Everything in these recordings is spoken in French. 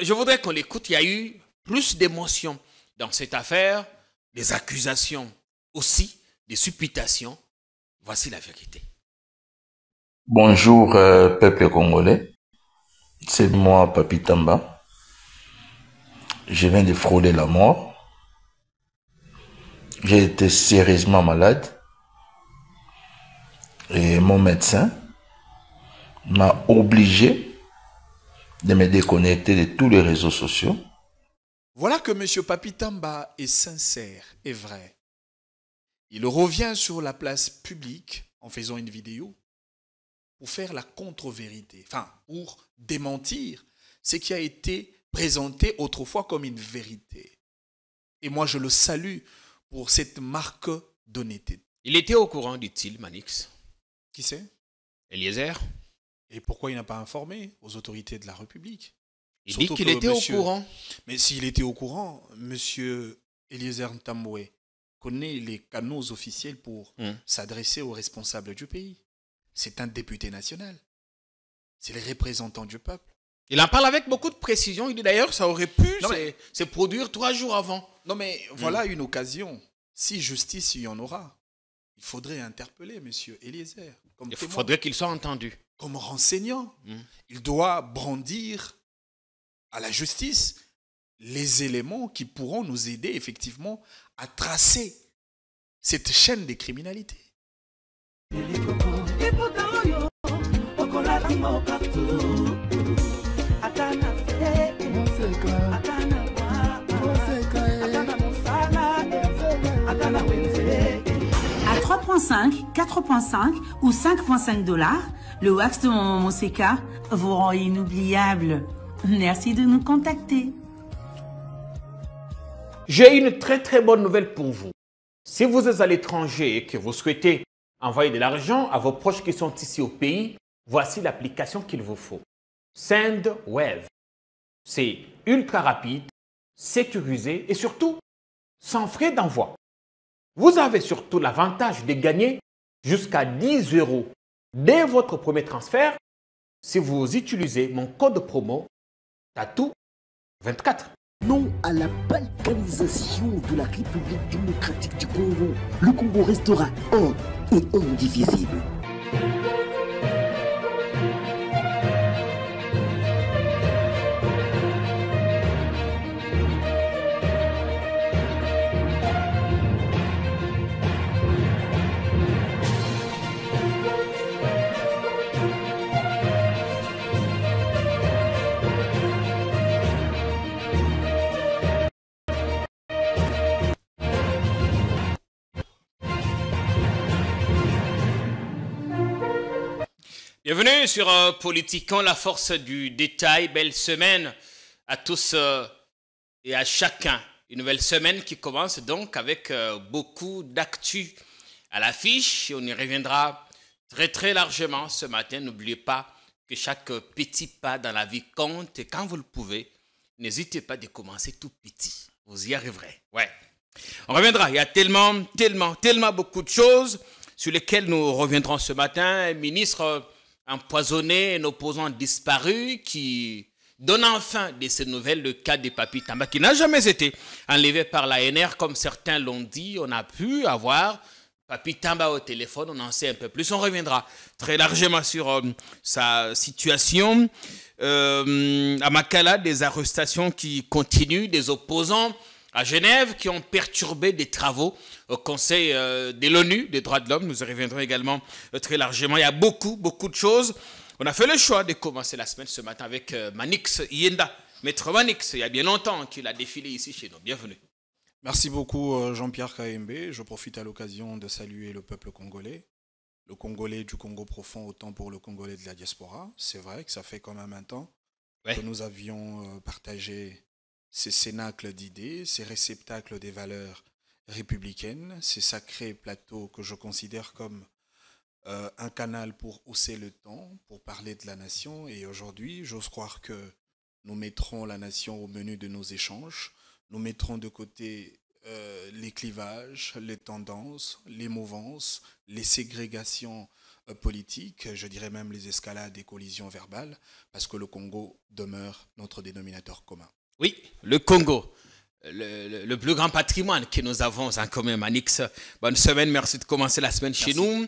je voudrais qu'on l'écoute. Il y a eu plus d'émotions dans cette affaire, des accusations aussi, des supputations. Voici la vérité. Bonjour peuple congolais, c'est moi Papi Tamba. Je viens de frôler la mort. J'ai été sérieusement malade et mon médecin m'a obligé de me déconnecter de tous les réseaux sociaux. Voilà que M. Papi Tamba est sincère et vrai. Il revient sur la place publique en faisant une vidéo pour faire la contre-vérité, enfin pour démentir ce qui a été présenté autrefois comme une vérité. Et moi je le salue pour cette marque d'honnêteté. Il était au courant, dit-il, Manix. Qui c'est? Eliezer. Et pourquoi il n'a pas informé aux autorités de la République? Il dit qu'il était au courant. Mais s'il était au courant, M. Eliezer Ntambwe connaît les canaux officiels pour s'adresser aux responsables du pays. C'est un député national. C'est le représentant du peuple. Il en parle avec beaucoup de précision. Il dit d'ailleurs ça aurait pu se produire 3 jours avant. Non mais voilà une occasion. Si justice il y en aura, il faudrait interpeller M. Eliezer. Il faudrait qu'il soit entendu. Comme renseignant. Il doit brandir à la justice les éléments qui pourront nous aider effectivement à tracer cette chaîne de criminalité. À 3,5, 4,5 ou 5,5 $, le wax de Maman Moseka vous rend inoubliable. Merci de nous contacter. J'ai une très bonne nouvelle pour vous. Si vous êtes à l'étranger et que vous souhaitez envoyer de l'argent à vos proches qui sont ici au pays, voici l'application qu'il vous faut. SendWave. C'est ultra rapide, sécurisé et surtout sans frais d'envoi. Vous avez surtout l'avantage de gagner jusqu'à 10 € dès votre premier transfert si vous utilisez mon code promo TATOU24. Non à la balkanisation de la République démocratique du Congo. Le Congo restera un et indivisible. Bienvenue sur Politiquement, la force du détail. Belle semaine à tous et à chacun. Une nouvelle semaine qui commence donc avec beaucoup d'actu à l'affiche. On y reviendra très largement ce matin. N'oubliez pas que chaque petit pas dans la vie compte. Et quand vous le pouvez, n'hésitez pas de commencer tout petit. Vous y arriverez. Ouais. On reviendra. Il y a tellement beaucoup de choses sur lesquelles nous reviendrons ce matin. Un ministre empoisonné, un opposant disparu qui donne enfin de ces nouvelles le cas de Papi Tamba qui n'a jamais été enlevé par l'ANR comme certains l'ont dit. On a pu avoir Papi Tamba au téléphone, on en sait un peu plus. On reviendra très largement sur sa situation. À Makala, des arrestations qui continuent, des opposants à Genève qui ont perturbé des travaux au Conseil de l'ONU des droits de l'homme. Nous y reviendrons également très largement. Il y a beaucoup de choses. On a fait le choix de commencer la semaine ce matin avec Manix Yenda. Maître Manix, il y a bien longtemps qu'il a défilé ici chez nous. Bienvenue. Merci beaucoup Jean-Pierre KMB. Je profite à l'occasion de saluer le peuple congolais. Le Congolais du Congo profond autant pour le Congolais de la diaspora. C'est vrai que ça fait quand même un temps que nous avions partagé ces cénacles d'idées, ces réceptacles des valeurs républicaines, ces sacrés plateaux que je considère comme un canal pour hausser le ton, pour parler de la nation. Et aujourd'hui, j'ose croire que nous mettrons la nation au menu de nos échanges. Nous mettrons de côté les clivages, les tendances, les mouvances, les ségrégations politiques, je dirais même les escalades et collisions verbales, parce que le Congo demeure notre dénominateur commun. Oui, le Congo, le plus grand patrimoine que nous avons en commun, Manix. Bonne semaine, merci de commencer la semaine chez nous.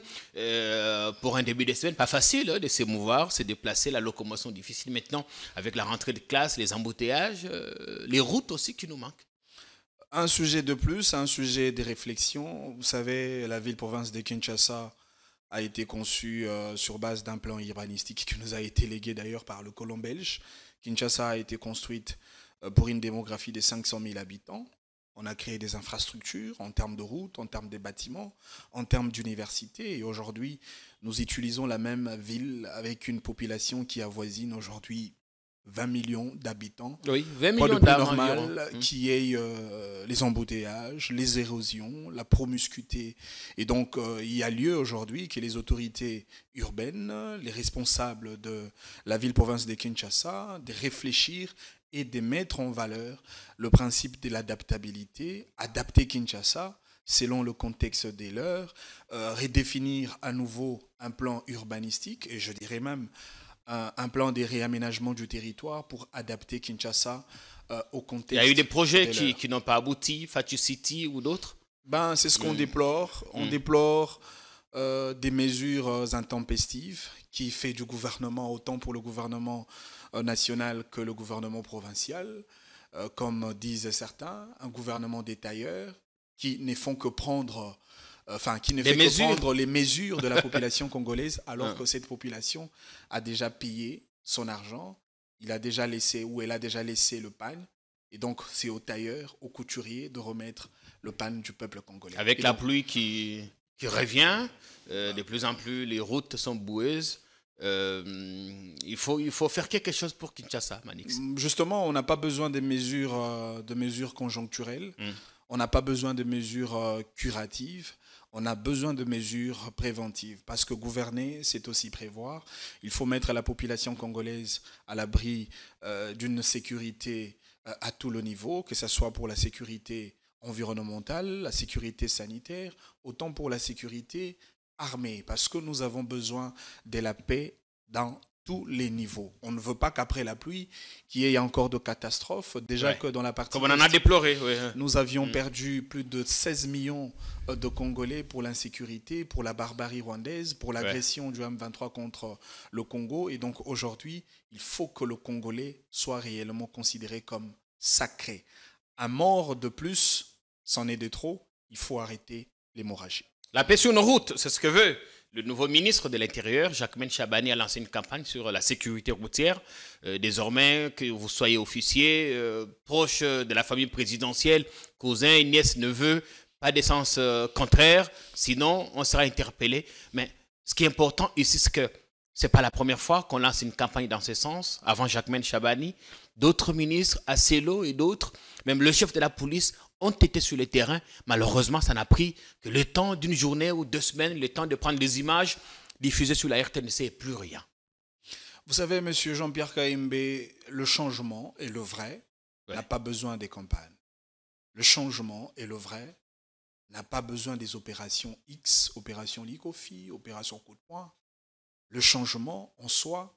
Pour un début de semaine, pas facile de se mouvoir, se déplacer, la locomotion difficile maintenant, avec la rentrée de classe, les embouteillages, les routes aussi qui nous manquent. Un sujet de plus, un sujet de réflexion. Vous savez, la ville-province de Kinshasa a été conçue sur base d'un plan urbanistique qui nous a été légué d'ailleurs par le colon belge. Kinshasa a été construite pour une démographie de 500 000 habitants. On a créé des infrastructures en termes de routes, en termes de bâtiments, en termes d'universités. Et aujourd'hui, nous utilisons la même ville avec une population qui avoisine aujourd'hui 20 millions d'habitants. Oui, 20 millions Pas de plus normal qui ait les embouteillages, les érosions, la promiscuité. Et donc, il y a lieu aujourd'hui que les autorités urbaines, les responsables de la ville-province de Kinshasa, de réfléchir et de mettre en valeur le principe de l'adaptabilité, adapter Kinshasa selon le contexte des leurs, redéfinir à nouveau un plan urbanistique, et je dirais même un plan de réaménagement du territoire pour adapter Kinshasa au contexte. Il y a eu des projets qui n'ont pas abouti, Fatu City ou d'autres? C'est ce qu'on déplore. On déplore des mesures intempestives qui fait du gouvernement, autant pour le gouvernement national que le gouvernement provincial, comme disent certains, un gouvernement détailleur qui ne font que prendre... qui ne fait que prendre les mesures de la population congolaise, alors que cette population a déjà payé son argent, il a déjà laissé, ou elle a déjà laissé le pan, et donc c'est au tailleur, au couturier de remettre le pan du peuple congolais. Avec la pluie qui revient, de plus en plus les routes sont boueuses, il faut faire quelque chose pour Kinshasa, Manix. Justement, on n'a pas besoin de mesures conjoncturelles, on n'a pas besoin de mesures curatives. On a besoin de mesures préventives parce que gouverner, c'est aussi prévoir. Il faut mettre la population congolaise à l'abri d'une sécurité à tout le niveau, que ce soit pour la sécurité environnementale, la sécurité sanitaire, autant pour la sécurité armée, parce que nous avons besoin de la paix dans tous les niveaux. On ne veut pas qu'après la pluie, qu'il y ait encore de catastrophes. Déjà que dans la partie... Comme on en a déploré. Nous avions perdu plus de 16 millions de Congolais pour l'insécurité, pour la barbarie rwandaise, pour l'agression du M23 contre le Congo. Et donc aujourd'hui, il faut que le Congolais soit réellement considéré comme sacré. Un mort de plus, c'en est de trop. Il faut arrêter l'hémorragie. La paix sur nos routes, c'est ce que veut le nouveau ministre de l'Intérieur, Jacquemain Chabani, a lancé une campagne sur la sécurité routière. Désormais, que vous soyez officier, proche de la famille présidentielle, cousin, nièce, neveu, pas d'essence contraire, sinon on sera interpellé. Mais ce qui est important ici, c'est que ce n'est pas la première fois qu'on lance une campagne dans ce sens. Avant Jacquemain Chabani, d'autres ministres, Acelo et d'autres, même le chef de la police, ont été sur le terrain. Malheureusement, ça n'a pris que le temps d'une journée ou 2 semaines, le temps de prendre des images diffusées sur la RTNC et plus rien. Vous savez, M. Jean-Pierre Kaimbe, le changement et le vrai n'a pas besoin des campagnes. Le changement et le vrai n'a pas besoin des opérations X, opération Likofi, opération coup de poing. Le changement en soi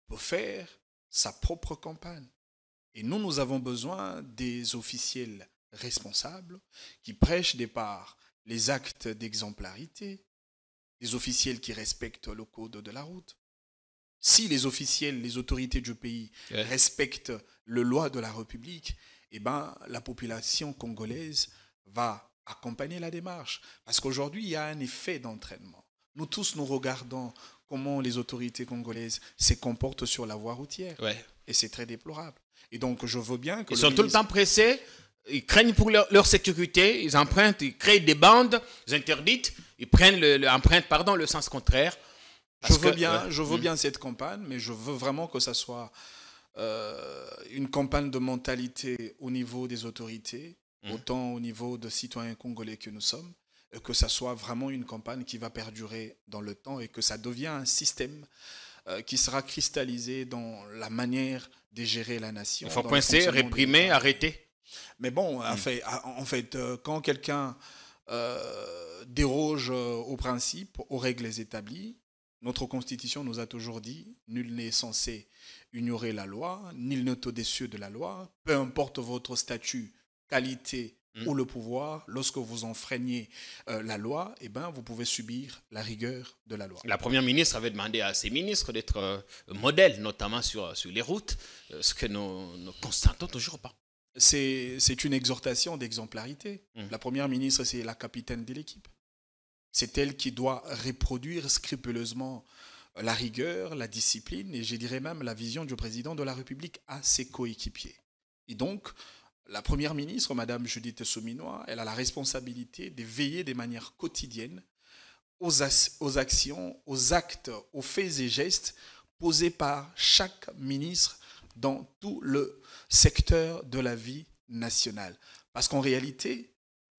peut faire sa propre campagne. Et nous avons besoin des officiels responsables qui prêchent des parts les actes d'exemplarité, des officiels qui respectent le code de la route. Si les officiels, les autorités du pays respectent les lois de la République, eh ben, la population congolaise va accompagner la démarche. Parce qu'aujourd'hui, il y a un effet d'entraînement. Nous tous, nous regardons comment les autorités congolaises se comportent sur la voie routière. Et c'est très déplorable. Et donc, je veux bien que... Ils sont tout le temps pressés. Ils craignent pour leur sécurité, ils empruntent, ils créent des bandes interdites, ils prennent le sens contraire. Je veux bien cette campagne, mais je veux vraiment que ça soit une campagne de mentalité au niveau des autorités, autant au niveau de citoyens congolais que nous sommes, et que ça soit vraiment une campagne qui va perdurer dans le temps et que ça devienne un système qui sera cristallisé dans la manière de gérer la nation. Il faut coincer, réprimer, arrêter. Mais bon, en fait, quand quelqu'un déroge aux principes, aux règles établies, Notre Constitution nous a toujours dit « Nul n'est censé ignorer la loi, nul n'est au-dessus de la loi, peu importe votre statut, qualité ou le pouvoir, lorsque vous enfreignez la loi, eh ben, vous pouvez subir la rigueur de la loi. » La Première ministre avait demandé à ses ministres d'être modèles, notamment sur les routes, ce que nous ne constatons toujours pas. C'est une exhortation d'exemplarité. La Première ministre, c'est la capitaine de l'équipe. C'est elle qui doit reproduire scrupuleusement la rigueur, la discipline et je dirais même la vision du président de la République à ses coéquipiers. Et donc, la Première ministre, Madame Judith Souminois, elle a la responsabilité de veiller de manière quotidienne aux actions, aux actes, aux faits et gestes posés par chaque ministre dans tout le secteur de la vie nationale. Parce qu'en réalité,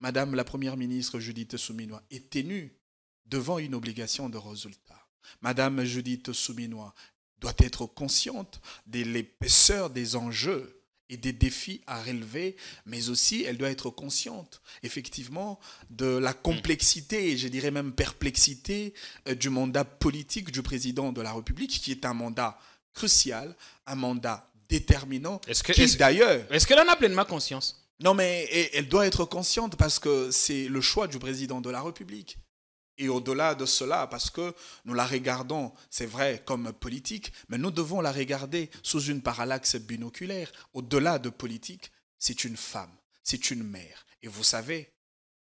Madame la Première ministre Judith Souminois est tenue devant une obligation de résultat. Madame Judith Souminois doit être consciente de l'épaisseur des enjeux et des défis à relever, mais aussi elle doit être consciente effectivement de la complexité et je dirais même perplexité du mandat politique du président de la République qui est un mandat crucial, un mandat déterminant. Est-ce qu'elle en a pleinement conscience? Non, mais elle doit être consciente parce que c'est le choix du président de la République. Et au-delà de cela, parce que nous la regardons, c'est vrai, comme politique, mais nous devons la regarder sous une parallaxe binoculaire. Au-delà de politique, c'est une femme, c'est une mère. Et vous savez,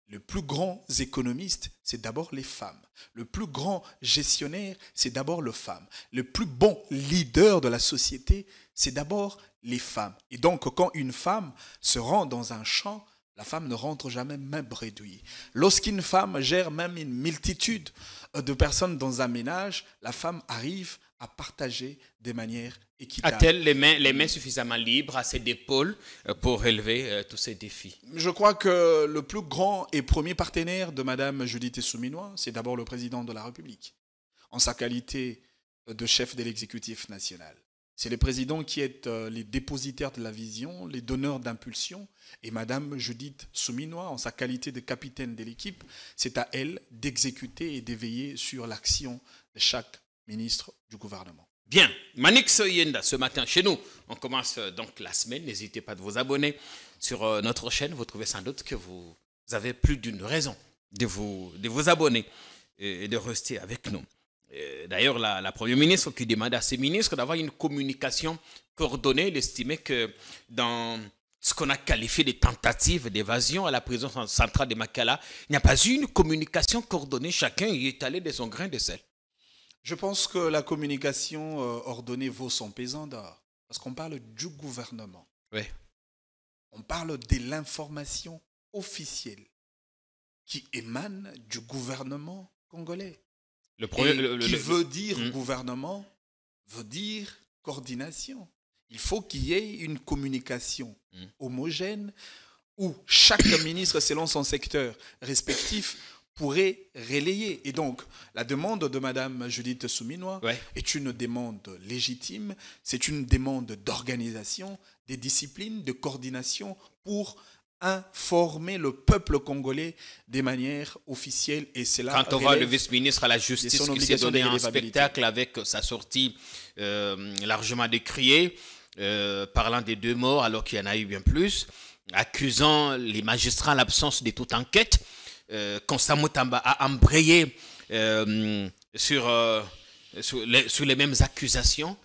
les plus grands économistes, c'est d'abord les femmes. Le plus grand gestionnaire, c'est d'abord les femmes. Le plus bon leader de la société, c'est d'abord les femmes. Et donc, quand une femme se rend dans un champ, la femme ne rentre jamais main bredouille. Lorsqu'une femme gère même une multitude de personnes dans un ménage, la femme arrive à partager de manière équitable. A-t-elle les mains suffisamment libres, assez d'épaules pour relever tous ces défis? Je crois que le plus grand et premier partenaire de Madame Judith Souminois, c'est d'abord le président de la République, en sa qualité de chef de l'exécutif national. C'est le président qui est les dépositaires de la vision, les donneurs d'impulsion. Et Madame Judith Souminois, en sa qualité de capitaine de l'équipe, c'est à elle d'exécuter et d'éveiller sur l'action de chaque ministre du gouvernement. Bien, Manix Yenda, ce matin chez nous, on commence donc la semaine. N'hésitez pas de vous abonner sur notre chaîne. Vous trouvez sans doute que vous avez plus d'une raison de vous abonner et de rester avec nous. D'ailleurs, la Première ministre qui demande à ses ministres d'avoir une communication coordonnée, elle estimait que dans ce qu'on a qualifié de tentative d'évasion à la prison centrale de Makala, il n'y a pas eu une communication coordonnée, chacun y est allé de son grain de sel. Je pense que la communication ordonnée vaut son pesant d'or, parce qu'on parle du gouvernement. Oui. On parle de l'information officielle qui émane du gouvernement congolais. Qui veut dire gouvernement, veut dire coordination. Il faut qu'il y ait une communication homogène où chaque ministre, selon son secteur respectif, pourrait relayer. Et donc, la demande de Mme Judith Souminois est une demande légitime, c'est une demande d'organisation, de discipline, de coordination pour informer le peuple congolais de manière officielle. Et c'est là quand on voit le vice-ministre à la justice qui s'est donné un spectacle avec sa sortie largement décriée, parlant des 2 morts alors qu'il y en a eu bien plus, accusant les magistrats en l'absence de toute enquête, Constant Mutamba a embrayé sur les mêmes accusations,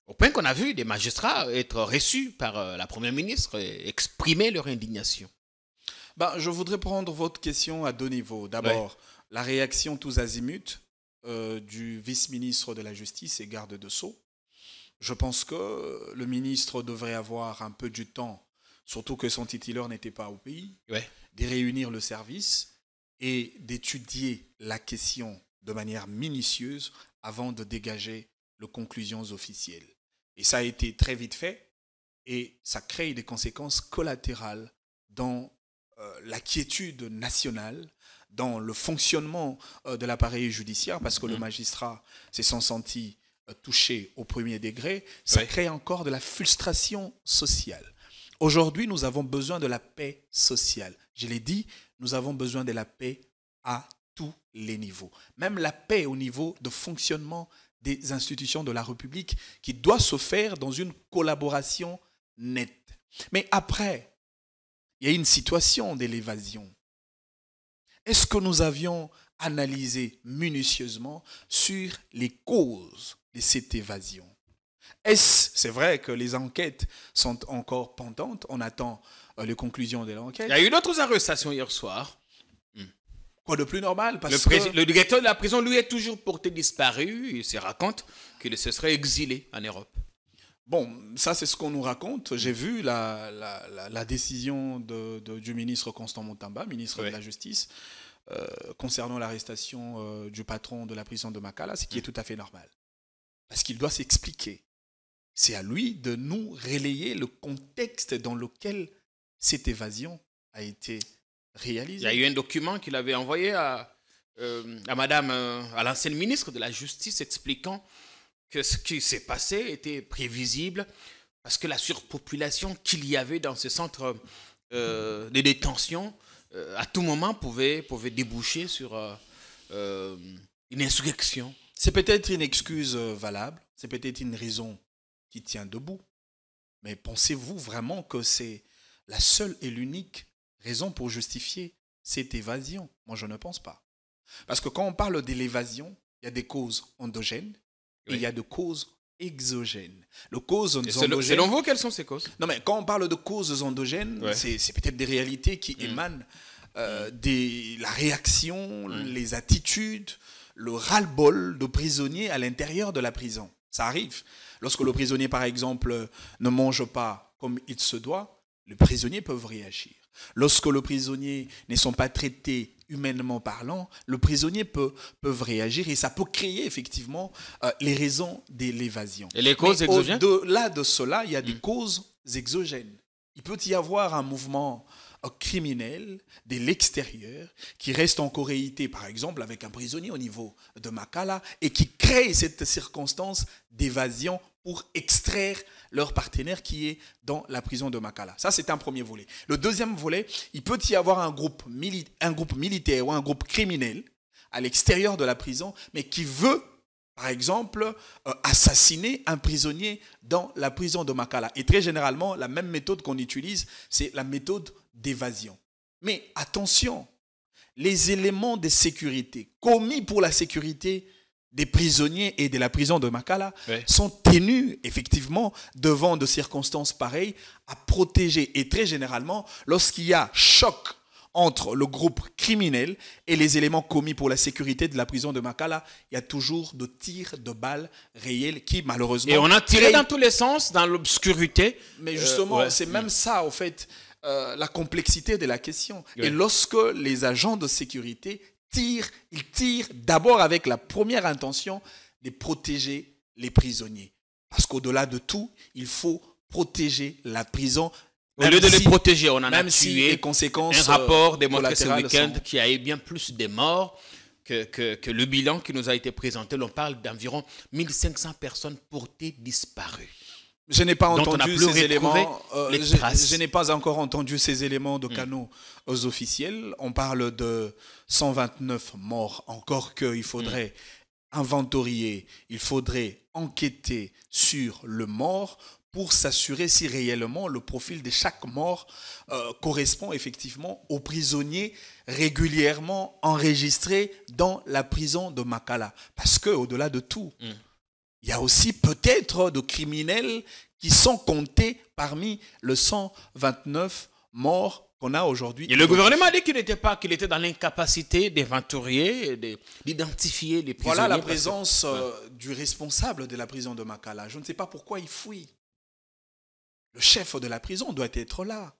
au point qu'on a vu des magistrats être reçus par la Première ministre et exprimer leur indignation. Je voudrais prendre votre question à 2 niveaux. D'abord, la réaction tous azimuts du vice-ministre de la Justice et garde de Sceaux. Je pense que le ministre devrait avoir un peu du temps, surtout que son titulaire n'était pas au pays, de réunir le service et d'étudier la question de manière minutieuse avant de dégager les conclusions officielles. Et ça a été très vite fait et ça crée des conséquences collatérales dans la quiétude nationale, dans le fonctionnement de l'appareil judiciaire, parce que le magistrat s'est senti touché au premier degré. Ça crée encore de la frustration sociale. Aujourd'hui, nous avons besoin de la paix sociale. Je l'ai dit, nous avons besoin de la paix à tous les niveaux. Même la paix au niveau de fonctionnement des institutions de la République qui doit se faire dans une collaboration nette. Mais après, il y a une situation de l'évasion. Est-ce que nous avions analysé minutieusement sur les causes de cette évasion? C'est vrai que les enquêtes sont encore pendantes, on attend les conclusions de l'enquête. Il y a eu d'autres arrestations hier soir. Quoi de plus normal le directeur de la prison, lui, est toujours porté disparu. Il se raconte qu'il se serait exilé en Europe. Bon, ça c'est ce qu'on nous raconte. J'ai vu la décision du ministre Constant Moutamba, ministre de la Justice, concernant l'arrestation du patron de la prison de Makala, ce qui est tout à fait normal. Parce qu'il doit s'expliquer. C'est à lui de nous relayer le contexte dans lequel cette évasion a été réalisée. Il y a eu un document qu'il avait envoyé à l'ancienne ministre de la Justice expliquant que ce qui s'est passé était prévisible parce que la surpopulation qu'il y avait dans ce centre de détention à tout moment pouvait déboucher sur une insurrection. C'est peut-être une excuse valable, c'est peut-être une raison qui tient debout. Mais pensez-vous vraiment que c'est la seule et l'unique raison pour justifier cette évasion? Moi, je ne pense pas. Parce que quand on parle de l'évasion, il y a des causes endogènes et il y a des causes exogènes. Selon vous, quelles sont ces causes? Non, mais quand on parle de causes endogènes, c'est peut-être des réalités qui émanent de la réaction, les attitudes, le ras-le-bol de prisonniers à l'intérieur de la prison. Ça arrive. Lorsque le prisonnier, par exemple, ne mange pas comme il se doit, les prisonniers peuvent réagir. Lorsque les prisonniers ne sont pas traités humainement parlant, les prisonniers peuvent réagir et ça peut créer effectivement les raisons de l'évasion. Et les causes exogènes? Au-delà de cela, il y a des causes exogènes. Il peut y avoir un mouvement criminel de l'extérieur qui reste en corréité, par exemple, avec un prisonnier au niveau de Makala et qui crée cette circonstance d'évasion pour extraire leur partenaire qui est dans la prison de Makala. Ça, c'est un premier volet. Le deuxième volet, il peut y avoir un groupe militaire ou un groupe criminel à l'extérieur de la prison, mais qui veut, par exemple, assassiner un prisonnier dans la prison de Makala. Et très généralement, la même méthode qu'on utilise, c'est la méthode d'évasion. Mais attention, les éléments de sécurité commis pour la sécurité des prisonniers et de la prison de Makala sont tenus effectivement devant de circonstances pareilles à protéger. Et très généralement, lorsqu'il y a choc entre le groupe criminel et les éléments commis pour la sécurité de la prison de Makala, il y a toujours de tirs de balles réels qui malheureusement... Et on a tiré dans tous les sens, dans l'obscurité. Mais justement, c'est même ça, au fait, la complexité de la question. Et lorsque les agents de sécurité ils tirent d'abord avec la première intention de protéger les prisonniers. Parce qu'au-delà de tout, il faut protéger la prison. Au lieu de les protéger, on en a tué les conséquences. Un rapport démontré ce week-end qu'il y a eu bien plus de morts que le bilan qui nous a été présenté. On parle d'environ 1500 personnes portées disparues. Je n'ai pas entendu ces éléments. Je n'ai pas encore entendu ces éléments de canaux officiels. On parle de 129 morts. Encore qu'il faudrait inventorier, il faudrait enquêter sur le mort pour s'assurer si réellement le profil de chaque mort correspond effectivement aux prisonniers régulièrement enregistrés dans la prison de Makala. Parce qu'au-delà de tout, il y a aussi peut-être de criminels qui sont comptés parmi les 129 morts qu'on a aujourd'hui. Et le gouvernement a dit qu'il était dans l'incapacité d'inventorier, d'identifier les prisonniers. Voilà la présence du responsable de la prison de Makala. Je ne sais pas pourquoi il fuit. Le chef de la prison doit être là.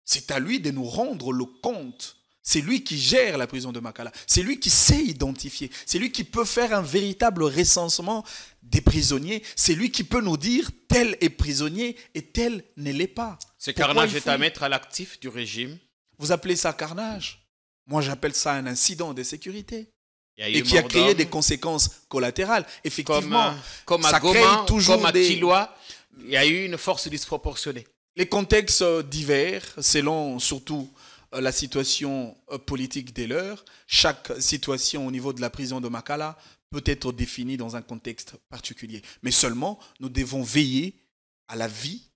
C'est à lui de nous rendre le compte. C'est lui qui gère la prison de Makala. C'est lui qui sait identifier. C'est lui qui peut faire un véritable recensement des prisonniers. C'est lui qui peut nous dire tel est prisonnier et tel ne l'est pas. Ce carnage est à mettre à l'actif du régime. Vous appelez ça carnage? Moi, j'appelle ça un incident de sécurité. Et qui a créé des conséquences collatérales. Effectivement, comme à Goma, comme à Kilwa, il y a eu une force disproportionnée. Les contextes divers, selon surtout la situation politique dès lors. Chaque situation au niveau de la prison de Makala peut être définie dans un contexte particulier. Mais seulement, nous devons veiller à la vie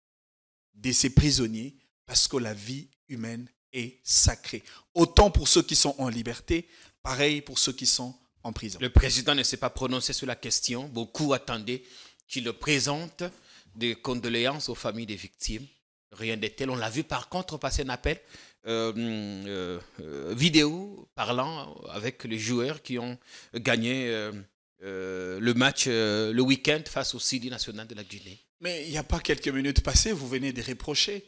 de ces prisonniers parce que la vie humaine est sacrée. Autant pour ceux qui sont en liberté, pareil pour ceux qui sont en prison. Le président ne s'est pas prononcé sur la question. Beaucoup attendaient qu'il présente des condoléances aux familles des victimes. Rien de tel. On l'a vu par contre passer un appel vidéo parlant avec les joueurs qui ont gagné le match le week-end face au Sidi national de la Guinée. Mais il n'y a pas quelques minutes passées, vous venez de reprocher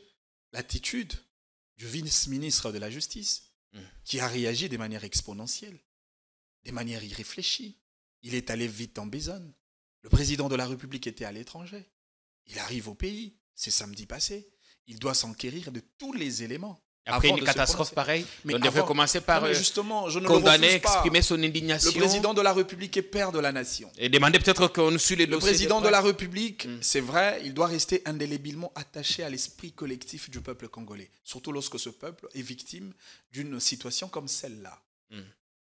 l'attitude du vice-ministre de la Justice qui a réagi de manière exponentielle, de manière irréfléchie. Il est allé vite en besogne. Le président de la République était à l'étranger. Il arrive au pays, c'est samedi passé. Il doit s'enquérir de tous les éléments. Après une catastrophe pareille, on devrait commencer par justement, je ne condamner, le refuse pas. exprimer son indignation. Le président de la République est père de la nation. Et demander peut-être qu'on suit les dossiers. Le président de la République, c'est vrai, il doit rester indélébilement attaché à l'esprit collectif du peuple congolais. Surtout lorsque ce peuple est victime d'une situation comme celle-là.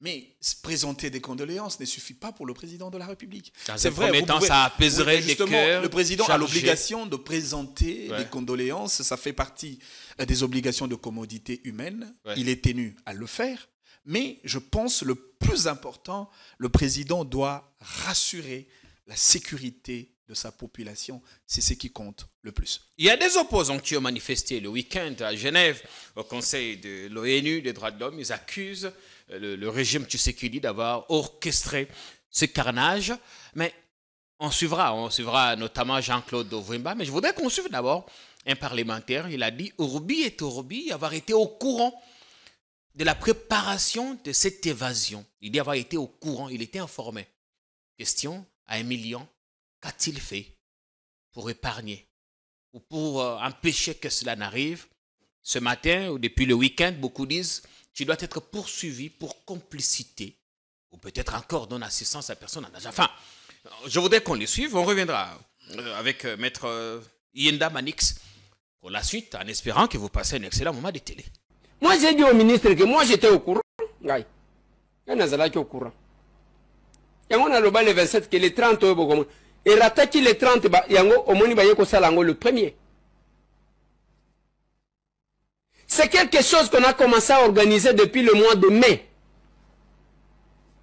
Mais présenter des condoléances ne suffit pas pour le président de la République. C'est vrai, ça apaiserait les cœurs. Le président a l'obligation de présenter des condoléances. Ça fait partie des obligations de commodité humaine. Il est tenu à le faire. Mais je pense le plus important, le président doit rassurer la sécurité de sa population. C'est ce qui compte le plus. Il y a des opposants qui ont manifesté le week-end à Genève au Conseil de l'ONU des droits de l'homme. Ils accusent le régime Tshisekedi d'avoir orchestré ce carnage. Mais on suivra notamment Jean-Claude Ovimba. Mais je voudrais qu'on suive d'abord un parlementaire. Il a dit Urbi et Orbi avoir été au courant de la préparation de cette évasion. Il dit avoir été au courant, il était informé. Question à 1 million. Qu'a-t-il fait pour épargner ou pour empêcher que cela n'arrive? Ce matin ou depuis le week-end, beaucoup disent tu dois être poursuivi pour complicité ou peut-être encore non-assistance à personne en danger. Enfin, je voudrais qu'on les suive. On reviendra avec Maître Yenda Manix pour la suite en espérant que vous passez un excellent moment de télé. Moi, j'ai dit au ministre que moi, j'étais au courant. Il y en a qui au courant. Il y a le 27 que les 30 euros. Et rataki les 30, il y a le premier. C'est quelque chose qu'on a commencé à organiser depuis le mois de mai.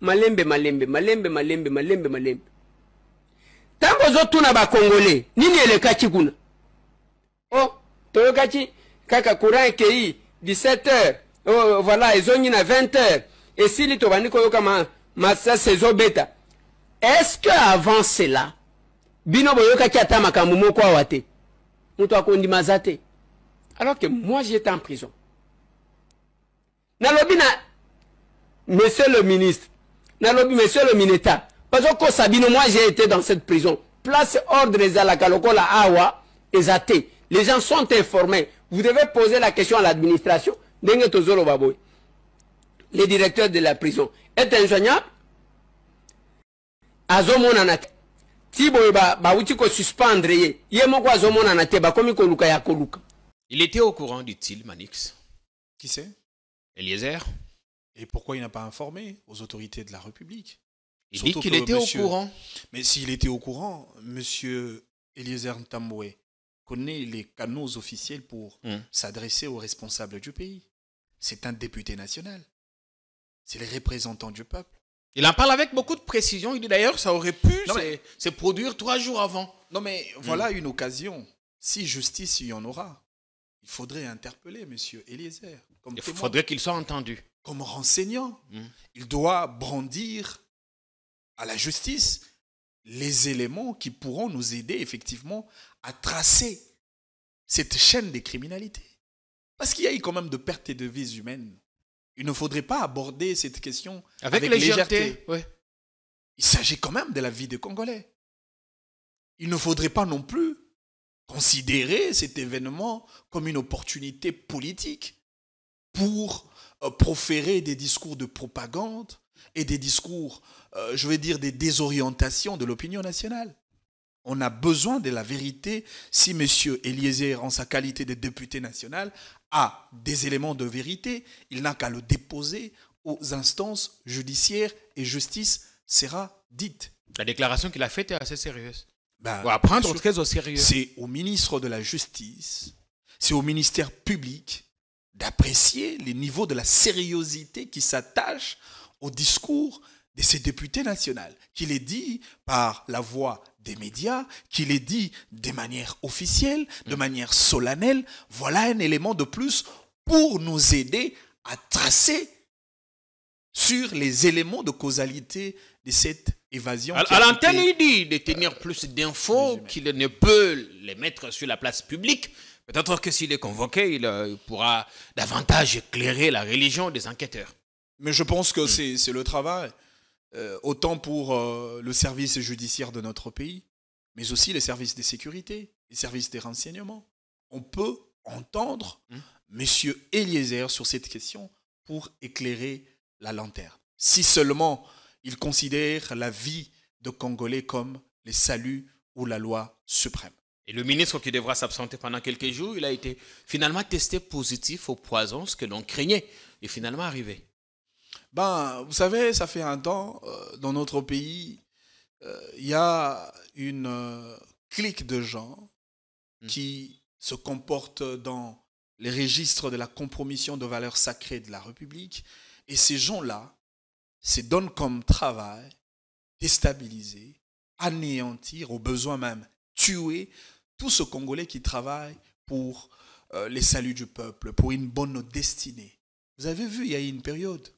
Malembe. Tambozo tuna ba Congolais, nini ele kachi kuna? Oh, toyokachi, kaka courant kei, 17h, oh, voilà, ils ont à 20h. Et si les tobaniko yokama, massa sezo beta. Est-ce que avant cela, Bino boyokachi atama kamumo kwa wate? Muto akondi mazate. Alors que moi j'étais en prison. Nalobi na, monsieur le ministre, nalobi monsieur le ministre, parce que Sabino, moi j'ai été dans cette prison. Place ordre à la Kalokola Awa et Zate. Les gens sont informés. Vous devez poser la question à l'administration. Le directeur de la prison est injoignable. Azomonanate. Tibo ba utiko suspendre ye. Yemoko azomonanate ba komi koluka ya koluka. Il était au courant, dit-il, Manix. Qui c'est? Eliezer. Et pourquoi il n'a pas informé aux autorités de la République? Il dit qu'il était au courant. Mais s'il était au courant, monsieur Eliezer Ntambwe connaît les canaux officiels pour s'adresser aux responsables du pays. C'est un député national. C'est le représentant du peuple. Il en parle avec beaucoup de précision. Il dit d'ailleurs ça aurait pu se produire 3 jours avant. Non mais voilà une occasion. Si justice il y en aura, il faudrait interpeller monsieur Eliezer. Il faudrait qu'il soit entendu. Comme renseignant. Il doit brandir à la justice les éléments qui pourront nous aider effectivement à tracer cette chaîne de criminalité. Parce qu'il y a eu quand même de pertes et de vies humaines. Il ne faudrait pas aborder cette question avec légèreté. Ouais. Il s'agit quand même de la vie des Congolais. Il ne faudrait pas non plus considérer cet événement comme une opportunité politique pour proférer des discours de propagande et des discours, je vais dire, des désorientations de l'opinion nationale. On a besoin de la vérité. Si M. Eliezer, en sa qualité de député national, a des éléments de vérité, il n'a qu'à le déposer aux instances judiciaires et justice sera dite. La déclaration qu'il a faite est assez sérieuse. Ben, on va prendre très au sérieux. C'est au ministre de la Justice, c'est au ministère public d'apprécier les niveaux de la sérieuxité qui s'attachent au discours de ces députés nationaux, qu'il est dit par la voix des médias, qu'il est dit de manière officielle, de manière solennelle. Voilà un élément de plus pour nous aider à tracer sur les éléments de causalité de cette évasion. À l'antenne, il dit de tenir plus d'infos qu'il ne peut les mettre sur la place publique. Peut-être que s'il est convoqué, il pourra davantage éclairer la religion des enquêteurs. Mais je pense que c'est le travail, autant pour le service judiciaire de notre pays, mais aussi les services de sécurité, les services des renseignements. On peut entendre M. Eliezer sur cette question pour éclairer la lanterne. Si seulement il considère la vie de Congolais comme les saluts ou la loi suprême. Et le ministre qui devra s'absenter pendant quelques jours, il a été finalement testé positif au poison, ce que l'on craignait, est finalement arrivé. Ben, vous savez, ça fait un temps, dans notre pays, il y a une clique de gens qui se comportent dans les registres de la compromission de valeurs sacrées de la République. Et ces gens-là se donnent comme travail déstabiliser, anéantir, au besoin même tuer tout ce Congolais qui travaille pour les saluts du peuple, pour une bonne destinée. Vous avez vu, il y a eu une période,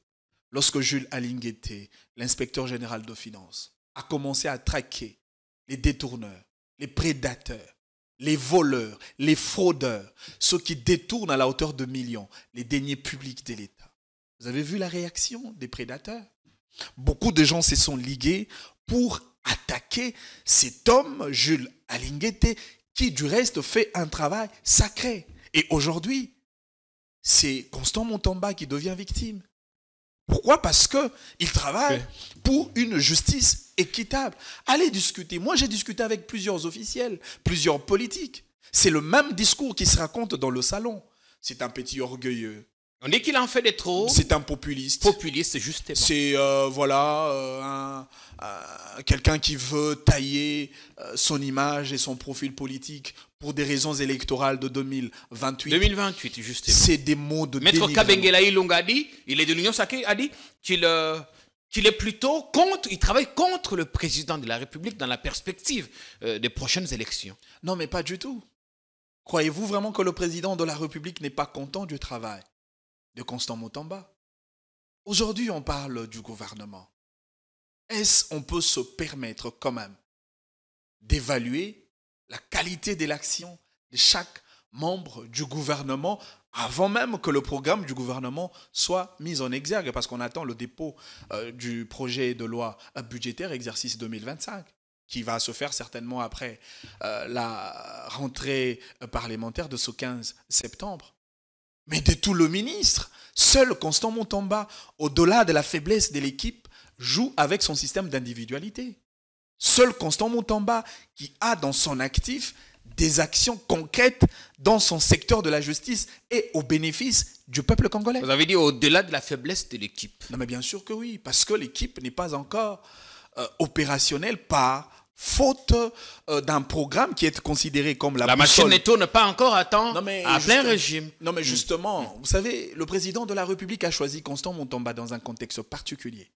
lorsque Jules Alinguete, l'inspecteur général de finances, a commencé à traquer les détourneurs, les prédateurs, les voleurs, les fraudeurs, ceux qui détournent à la hauteur de millions les deniers publics de l'État. Vous avez vu la réaction des prédateurs? Beaucoup de gens se sont ligués pour attaquer cet homme, Jules Alinguete, qui du reste fait un travail sacré. Et aujourd'hui, c'est Constant Montamba qui devient victime. Pourquoi? Parce qu'il travaille pour une justice équitable. Allez discuter. Moi, j'ai discuté avec plusieurs officiels, plusieurs politiques. C'est le même discours qui se raconte dans le salon. C'est un petit orgueilleux. On dit qu'il en fait des trop. C'est un populiste. Populiste, justement. C'est, quelqu'un qui veut tailler son image et son profil politique pour des raisons électorales de 2028. 2028, justement. C'est des mots de Maître Kabengela Ilunga a dit, il est de l'Union sacrée, a dit qu'il est plutôt contre, il travaille contre le président de la République dans la perspective des prochaines élections. Non, mais pas du tout. Croyez-vous vraiment que le président de la République n'est pas content du travail de Constant Montamba? Aujourd'hui, on parle du gouvernement. Est-ce qu'on peut se permettre quand même d'évaluer la qualité de l'action de chaque membre du gouvernement avant même que le programme du gouvernement soit mis en exergue? Parce qu'on attend le dépôt du projet de loi budgétaire exercice 2025 qui va se faire certainement après la rentrée parlementaire de ce 15 septembre. Mais de tout le ministre, seul Constant Montamba, au-delà de la faiblesse de l'équipe, joue avec son système d'individualité. Seul Constant Montamba qui a dans son actif des actions concrètes dans son secteur de la justice et au bénéfice du peuple congolais. Vous avez dit au-delà de la faiblesse de l'équipe. Non mais bien sûr que oui, parce que l'équipe n'est pas encore opérationnelle par faute d'un programme qui est considéré comme la machine ne tourne pas encore à temps, à plein régime. Non mais justement, vous savez, le président de la République a choisi Constant Montamba dans un contexte particulier.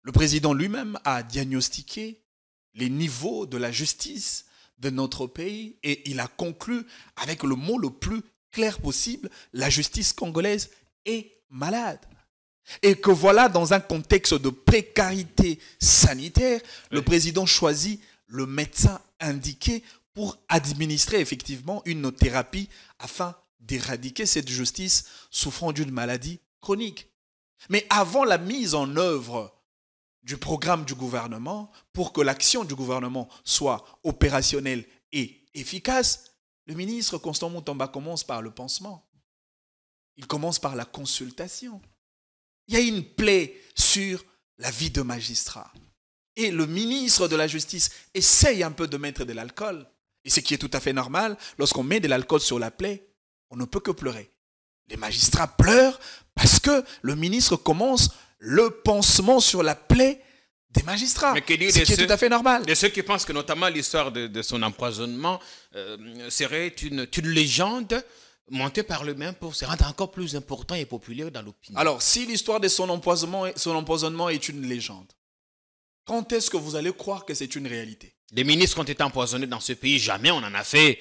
Le président lui-même a diagnostiqué les niveaux de la justice de notre pays et il a conclu avec le mot le plus clair possible, la justice congolaise est malade. Et que voilà, dans un contexte de précarité sanitaire, le président choisit le médecin indiqué pour administrer effectivement une thérapie afin d'éradiquer cette justice souffrant d'une maladie chronique. Mais avant la mise en œuvre du programme du gouvernement, pour que l'action du gouvernement soit opérationnelle et efficace, le ministre Constant Montamba commence par le pansement. Il commence par la consultation. Il y a une plaie sur la vie de magistrat. Et le ministre de la Justice essaye un peu de mettre de l'alcool. Et ce qui est tout à fait normal, lorsqu'on met de l'alcool sur la plaie, on ne peut que pleurer. Les magistrats pleurent parce que le ministre commence le pansement sur la plaie des magistrats. Mais que dire ce qui est tout à fait normal. De ceux qui pensent que notamment l'histoire de son empoisonnement serait une légende montée par le même pour se rendre encore plus important et populaire dans l'opinion. Alors, si l'histoire de son empoisonnement est une légende, quand est-ce que vous allez croire que c'est une réalité? Les ministres ont été empoisonnés dans ce pays, jamais on en a fait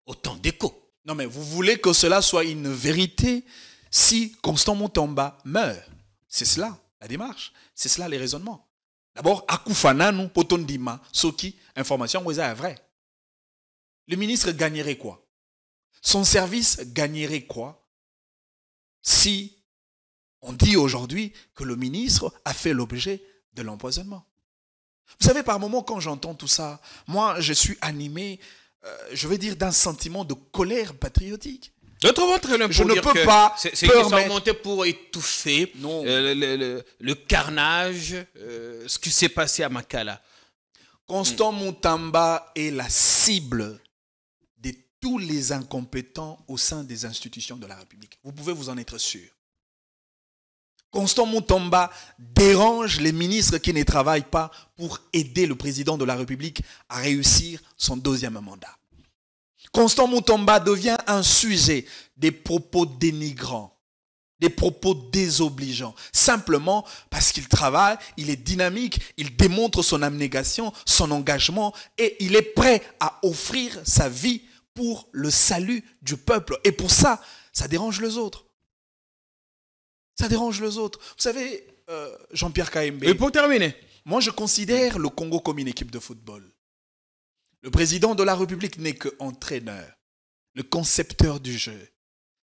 autant d'écho. Non, mais vous voulez que cela soit une vérité si Constant Mutamba meurt. C'est cela la démarche, c'est cela les raisonnements. D'abord, Akufana, nous, Potondima, Soki, information, vous est vrai. Le ministre gagnerait quoi? Son service gagnerait quoi si on dit aujourd'hui que le ministre a fait l'objet de l'empoisonnement? Vous savez, par moments, quand j'entends tout ça, moi, je suis animé, je vais dire, d'un sentiment de colère patriotique. D'autres vont très loin pour je ne dire peux que pas c'est qu'ils sont montés pour étouffer le carnage, ce qui s'est passé à Makala. Constant Mutamba est la cible de tous les incompétents au sein des institutions de la République. Vous pouvez vous en être sûr. Constant Mutamba dérange les ministres qui ne travaillent pas pour aider le président de la République à réussir son deuxième mandat. Constant Mutamba devient un sujet des propos dénigrants, des propos désobligeants, simplement parce qu'il travaille, il est dynamique, il démontre son abnégation, son engagement et il est prêt à offrir sa vie pour le salut du peuple. Et pour ça, ça dérange les autres. Ça dérange les autres. Vous savez, Jean-Pierre KMB. Et pour terminer, moi je considère le Congo comme une équipe de football. Le président de la République n'est qu'entraîneur, le concepteur du jeu.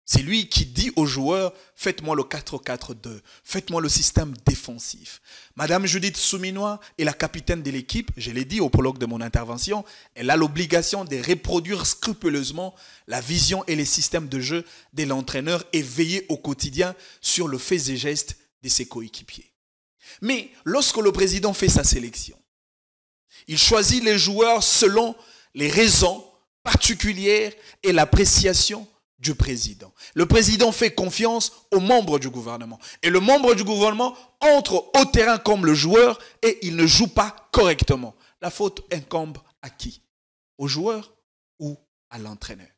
C'est lui qui dit aux joueurs, faites-moi le 4-4-2, faites-moi le système défensif. Madame Judith Souminois est la capitaine de l'équipe, je l'ai dit au prologue de mon intervention, elle a l'obligation de reproduire scrupuleusement la vision et les systèmes de jeu de l'entraîneur et veiller au quotidien sur le fait et gestes de ses coéquipiers. Mais lorsque le président fait sa sélection, il choisit les joueurs selon les raisons particulières et l'appréciation du président. Le président fait confiance aux membres du gouvernement. Et le membre du gouvernement entre au terrain comme le joueur et il ne joue pas correctement. La faute incombe à qui? Au joueur ou à l'entraîneur?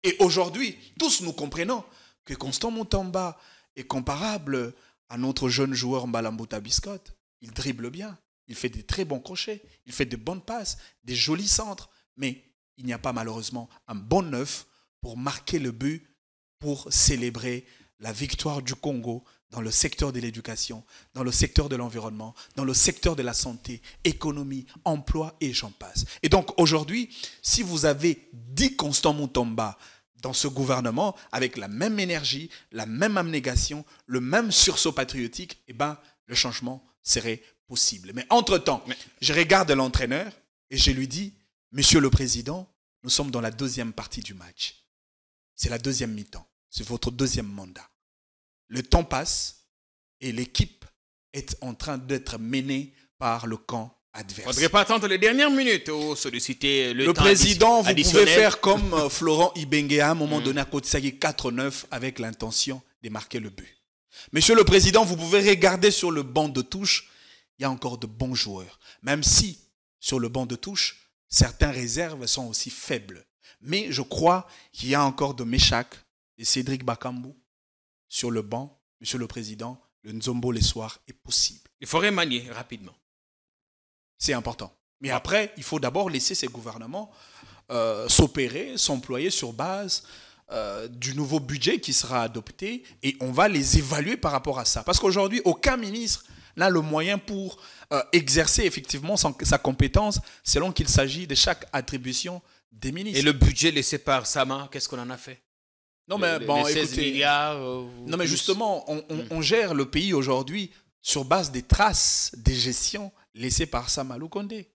Et aujourd'hui, tous nous comprenons que Constant Mutamba est comparable à notre jeune joueur Mbalambuta Biscotte. Il dribble bien. Il fait des très bons crochets, il fait de bonnes passes, des jolis centres, mais il n'y a pas malheureusement un bon neuf pour marquer le but, pour célébrer la victoire du Congo dans le secteur de l'éducation, dans le secteur de l'environnement, dans le secteur de la santé, économie, emploi et j'en passe. Et donc aujourd'hui, si vous avez 10 Constant Mutamba dans ce gouvernement, avec la même énergie, la même abnégation, le même sursaut patriotique, eh ben, le changement serait possible. Mais entre-temps, je regarde l'entraîneur et je lui dis, Monsieur le Président, nous sommes dans la deuxième partie du match. C'est la deuxième mi-temps. C'est votre deuxième mandat. Le temps passe et l'équipe est en train d'être menée par le camp adverse. Il ne faudrait pas attendre les dernières minutes ou solliciter le temps président, vous additionnel. pouvez faire comme Florent Ibenge à un moment donné à Kotisagi 4-9 avec l'intention de marquer le but. Monsieur le Président, vous pouvez regarder sur le banc de touche, il y a encore de bons joueurs. Même si, sur le banc de touche, certaines réserves sont aussi faibles. Mais je crois qu'il y a encore de Méchac et Cédric Bakambu sur le banc. Monsieur le Président, le Nzombo le soir est possible. Il faut remanier rapidement. C'est important. Mais après, il faut d'abord laisser ces gouvernements s'opérer, s'employer sur base du nouveau budget qui sera adopté et on va les évaluer par rapport à ça. Parce qu'aujourd'hui, aucun ministre n'a le moyen pour exercer effectivement sa compétence selon qu'il s'agit de chaque attribution des ministres. Et le budget laissé par Sama, qu'est-ce qu'on en a fait? Non, mais les bon, 16 écoutez, milliards, non, mais justement, on gère le pays aujourd'hui sur base des traces des gestions laissées par Samalou Condé.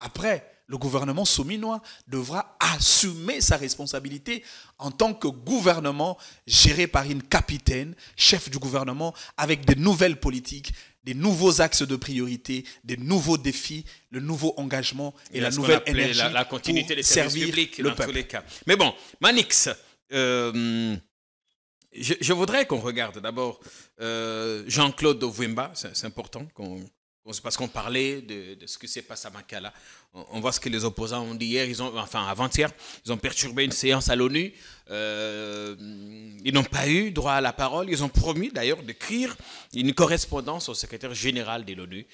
Après, le gouvernement souminois devra assumer sa responsabilité en tant que gouvernement géré par une capitaine, chef du gouvernement, avec de nouvelles politiques, des nouveaux axes de priorité, des nouveaux défis, le nouveau engagement et la nouvelle énergie la continuité des servir services publics le dans peuple. tous les cas. Mais bon, Manix, je voudrais qu'on regarde d'abord Jean-Claude Ovouemba, c'est important, parce qu'on parlait de ce qui s'est passé à Makala. On voit ce que les opposants ont dit hier, avant-hier, ils ont perturbé une séance à l'ONU. Ils n'ont pas eu droit à la parole. Ils ont promis d'ailleurs d'écrire une correspondance au secrétaire général de l'ONU.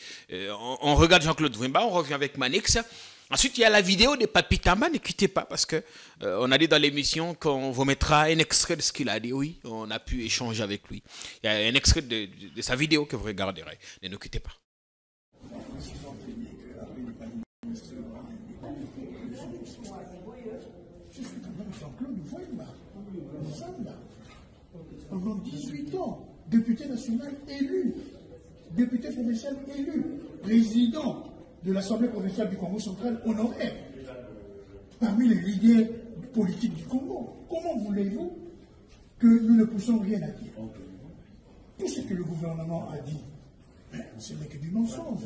On regarde Jean-Claude Ovouemba, on revient avec Manix. Ensuite, il y a la vidéo de Papi Tamba, ne quittez pas parce que on a dit dans l'émission qu'on vous mettra un extrait de ce qu'il a dit. Oui, on a pu échanger avec lui. Il y a un extrait de sa vidéo que vous regarderez. Ne quittez pas. Pendant 18 ans, député national élu, député provincial élu, président de l'Assemblée provinciale du Congo central honoraire, parmi les leaders politiques du Congo. Comment voulez-vous que nous ne puissions rien à dire? Tout ce que le gouvernement a dit, ce n'est que du mensonge.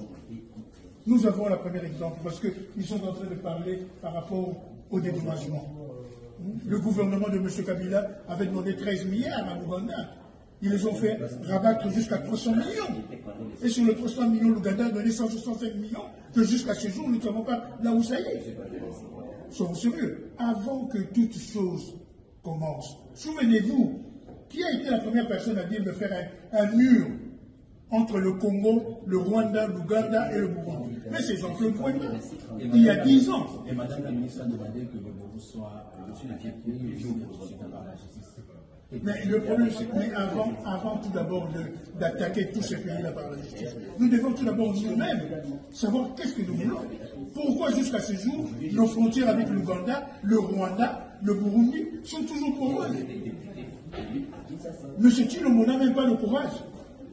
Nous avons la première exemple, parce qu'ils sont en train de parler par rapport au dédommagement. Le gouvernement de M. Kabila avait demandé 13 milliards à l'Ouganda. Ils les ont fait rabattre jusqu'à 300 millions. Et sur les 300 millions, l'Ouganda a donné 165 millions, que jusqu'à ce jour, nous ne savons pas là où ça y est. Soyons sérieux. Avant que toute chose commence, souvenez-vous, qui a été la première personne à dire de faire un mur entre le Congo, le Rwanda, l'Ouganda et le Burundi? Mais c'est Jean-Claude Ovouemba, il y a 10 ans. Et Madame la ministre a demandé que le Burundi soit reçu par la justice. Mais le problème, c'est que avant tout d'abord d'attaquer tous ces pays-là par la justice, nous devons tout d'abord nous-mêmes savoir qu'est-ce que nous voulons. Pourquoi jusqu'à ce jour, nos frontières avec l'Ouganda, le Rwanda, le Burundi sont toujours poreuses? M. Tshilombo n'a même pas le courage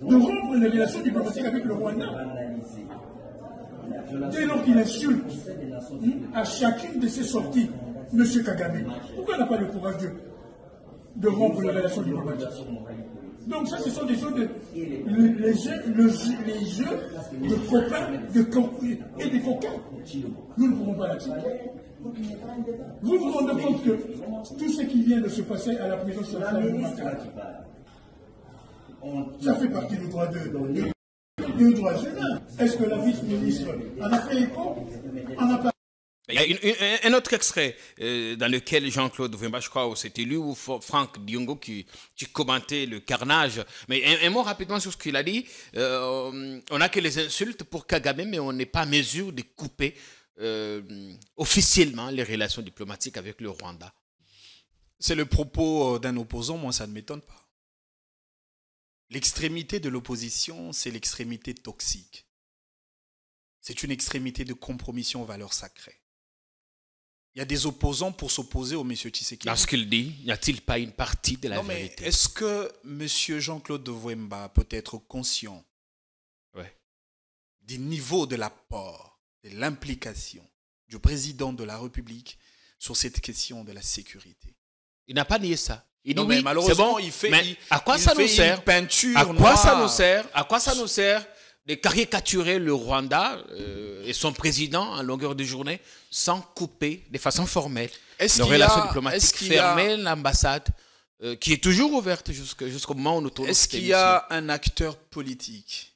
de rompre les relations diplomatiques avec le Rwanda. Dès lors qu'il insulte à chacune de ses sorties M. Kagame, pourquoi il n'a pas le courage de rompre les relations diplomatiques? Donc ça, ce sont des jeux les jeux de copains et de coquins. Nous ne pourrons pas l'accepter. Vous vous rendez compte que tout ce qui vient de se passer à la prison centrale de Makala, ça fait partie du droit de droit humain. Est-ce que la vice-ministre en a fait écho? En a pas. Il y a un autre extrait dans lequel Jean-Claude Ovouemba, je crois, c'était lui ou Franck Diongo qui commentait le carnage. Mais un mot rapidement sur ce qu'il a dit. On n'a que les insultes pour Kagame, mais on n'est pas à mesure de couper officiellement les relations diplomatiques avec le Rwanda. C'est le propos d'un opposant, moi ça ne m'étonne pas. L'extrémité de l'opposition, c'est l'extrémité toxique. C'est une extrémité de compromission aux valeurs sacrées. Il y a des opposants pour s'opposer au M. Tshisekedi. Dans ce qu'il dit, n'y a-t-il pas une partie de la vérité? Est-ce que M. Jean-Claude Ovouemba peut être conscient du niveau de l'apport, de l'implication du président de la République sur cette question de la sécurité? Il n'a pas nié ça. Il dit mais oui, malheureusement, bon, il fait, à quoi ça nous sert? À quoi ça nous sert de caricaturer le Rwanda et son président en longueur de journée sans couper de façon formelle les relations diplomatiques, fermer l'ambassade qui est toujours ouverte jusqu'au moment où nous tournons. Est-ce qu'il y a un acteur politique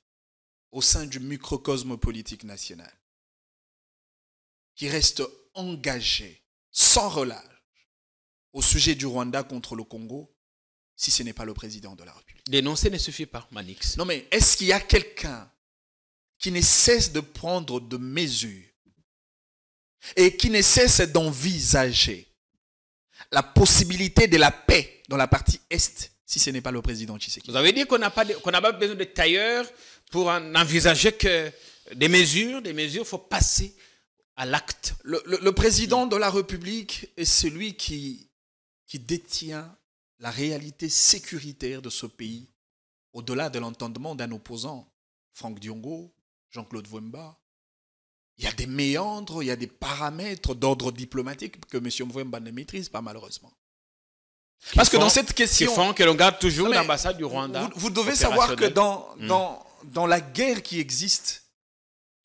au sein du microcosme politique national qui reste engagé sans relâche au sujet du Rwanda contre le Congo, si ce n'est pas le président de la République? Dénoncer ne suffit pas, Manix. Non, mais est-ce qu'il y a quelqu'un qui ne cesse de prendre de mesures et qui ne cesse d'envisager la possibilité de la paix dans la partie Est, si ce n'est pas le président Tshisekedi? Vous avez dit qu'on n'a pas besoin de tailleurs pour envisager que des mesures, il faut passer à l'acte. Le président de la République est celui qui détient la réalité sécuritaire de ce pays, au-delà de l'entendement d'un opposant, Franck Diongo, Jean-Claude Ovouemba. Il y a des méandres, il y a des paramètres d'ordre diplomatique que M. Ovouemba ne maîtrise pas, malheureusement. Parce que dans cette question... Qui font que l'on garde toujours l'ambassade du Rwanda. Vous devez savoir que dans la guerre qui existe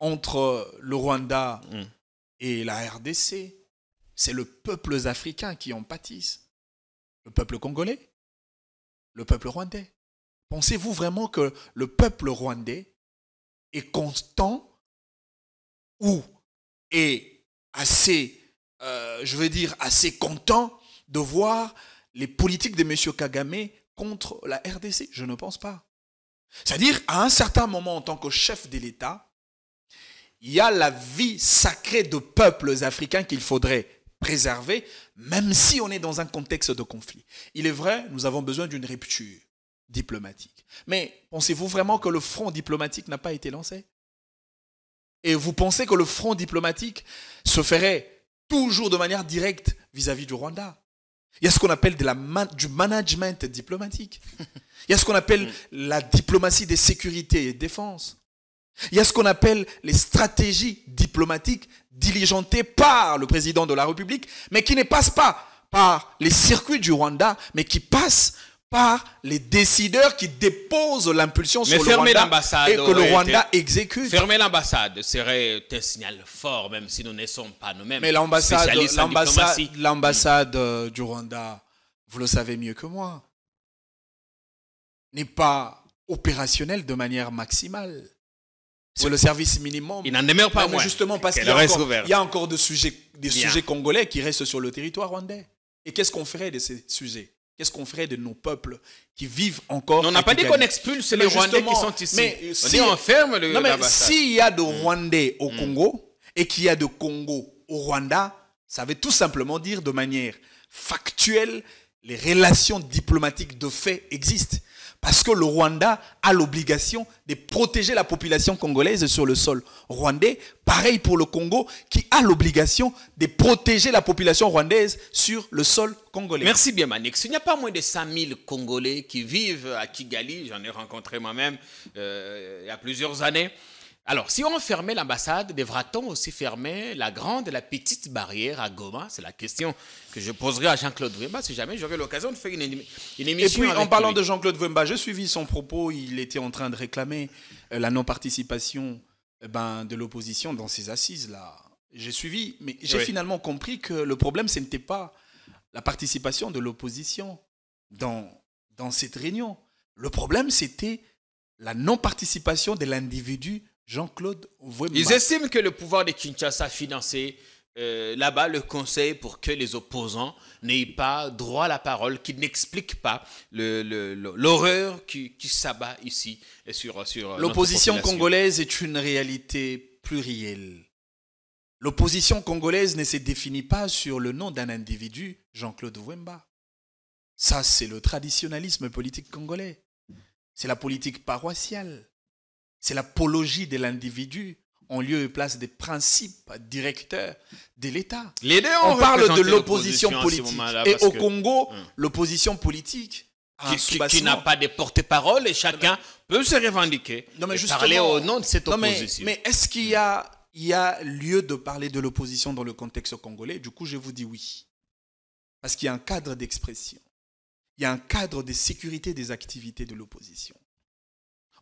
entre le Rwanda et la RDC, c'est le peuple africain qui en pâtisse. Le peuple congolais, le peuple rwandais. Pensez-vous vraiment que le peuple rwandais est constant ou est assez, assez content de voir les politiques de M. Kagame contre la RDC? Je ne pense pas. C'est-à-dire, à un certain moment, en tant que chef de l'État, il y a la vie sacrée de peuples africains qu'il faudrait préserver, même si on est dans un contexte de conflit. Il est vrai, nous avons besoin d'une rupture diplomatique. Mais pensez-vous vraiment que le front diplomatique n'a pas été lancé? Et vous pensez que le front diplomatique se ferait toujours de manière directe vis-à-vis du Rwanda? Il y a ce qu'on appelle du management diplomatique. Il y a ce qu'on appelle la diplomatie des sécurités et défense. Il y a ce qu'on appelle les stratégies diplomatiques diligentées par le président de la République, mais qui ne passent pas par les circuits du Rwanda, mais qui passent par les décideurs qui déposent l'impulsion sur le Rwanda et que le Rwanda exécute. Fermer l'ambassade serait un signal fort, même si nous ne sommes pas nous-mêmes. Mais l'ambassade du Rwanda, vous le savez mieux que moi, n'est pas opérationnelle de manière maximale. C'est le service minimum. Il n'en demeure pas moins. Justement parce qu'il y a encore des sujets congolais qui restent sur le territoire rwandais. Et qu'est-ce qu'on ferait de ces sujets? Qu'est-ce qu'on ferait de nos peuples qui vivent encore? On n'a pas dit qu'on expulse les Rwandais qui sont ici. Mais si on ferme l'ambassade. S'il y a de Rwandais au Congo et qu'il y a de Congo au Rwanda, ça veut tout simplement dire de manière factuelle, les relations diplomatiques de fait existent. Parce que le Rwanda a l'obligation de protéger la population congolaise sur le sol rwandais. Pareil pour le Congo qui a l'obligation de protéger la population rwandaise sur le sol congolais. Merci bien Manix. Il n'y a pas moins de 100 000 Congolais qui vivent à Kigali. J'en ai rencontré moi-même il y a plusieurs années. Alors, si on fermait l'ambassade, devra-t-on aussi fermer la grande et la petite barrière à Goma? C'est la question que je poserai à Jean-Claude Wemba si jamais j'aurai l'occasion de faire une émission. Et puis, en parlant de Jean-Claude Wemba, j'ai suivi son propos. Il était en train de réclamer la non-participation de l'opposition dans ces assises-là. J'ai suivi, mais j'ai finalement compris que le problème, ce n'était pas la participation de l'opposition dans cette réunion. Le problème, c'était la non-participation de l'individu Jean-Claude Wemba. Ils estiment que le pouvoir de Kinshasa a financé là-bas le conseil pour que les opposants n'aient pas droit à la parole, qu'ils n'expliquent pas l'horreur qui s'abat ici sur l'opposition congolaise est une réalité plurielle. L'opposition congolaise ne se définit pas sur le nom d'un individu, Jean-Claude Wemba. Ça, c'est le traditionnalisme politique congolais. C'est la politique paroissiale. C'est l'apologie de l'individu en lieu et place des principes directeurs de l'État. On parle de l'opposition politique. Et au Congo, l'opposition politique qui n'a pas de porte-parole et chacun peut se revendiquer et parler au nom de cette opposition. Mais est-ce qu'il y a lieu de parler de l'opposition dans le contexte congolais? Du coup, je vous dis oui. Parce qu'il y a un cadre d'expression. Il y a un cadre de sécurité des activités de l'opposition.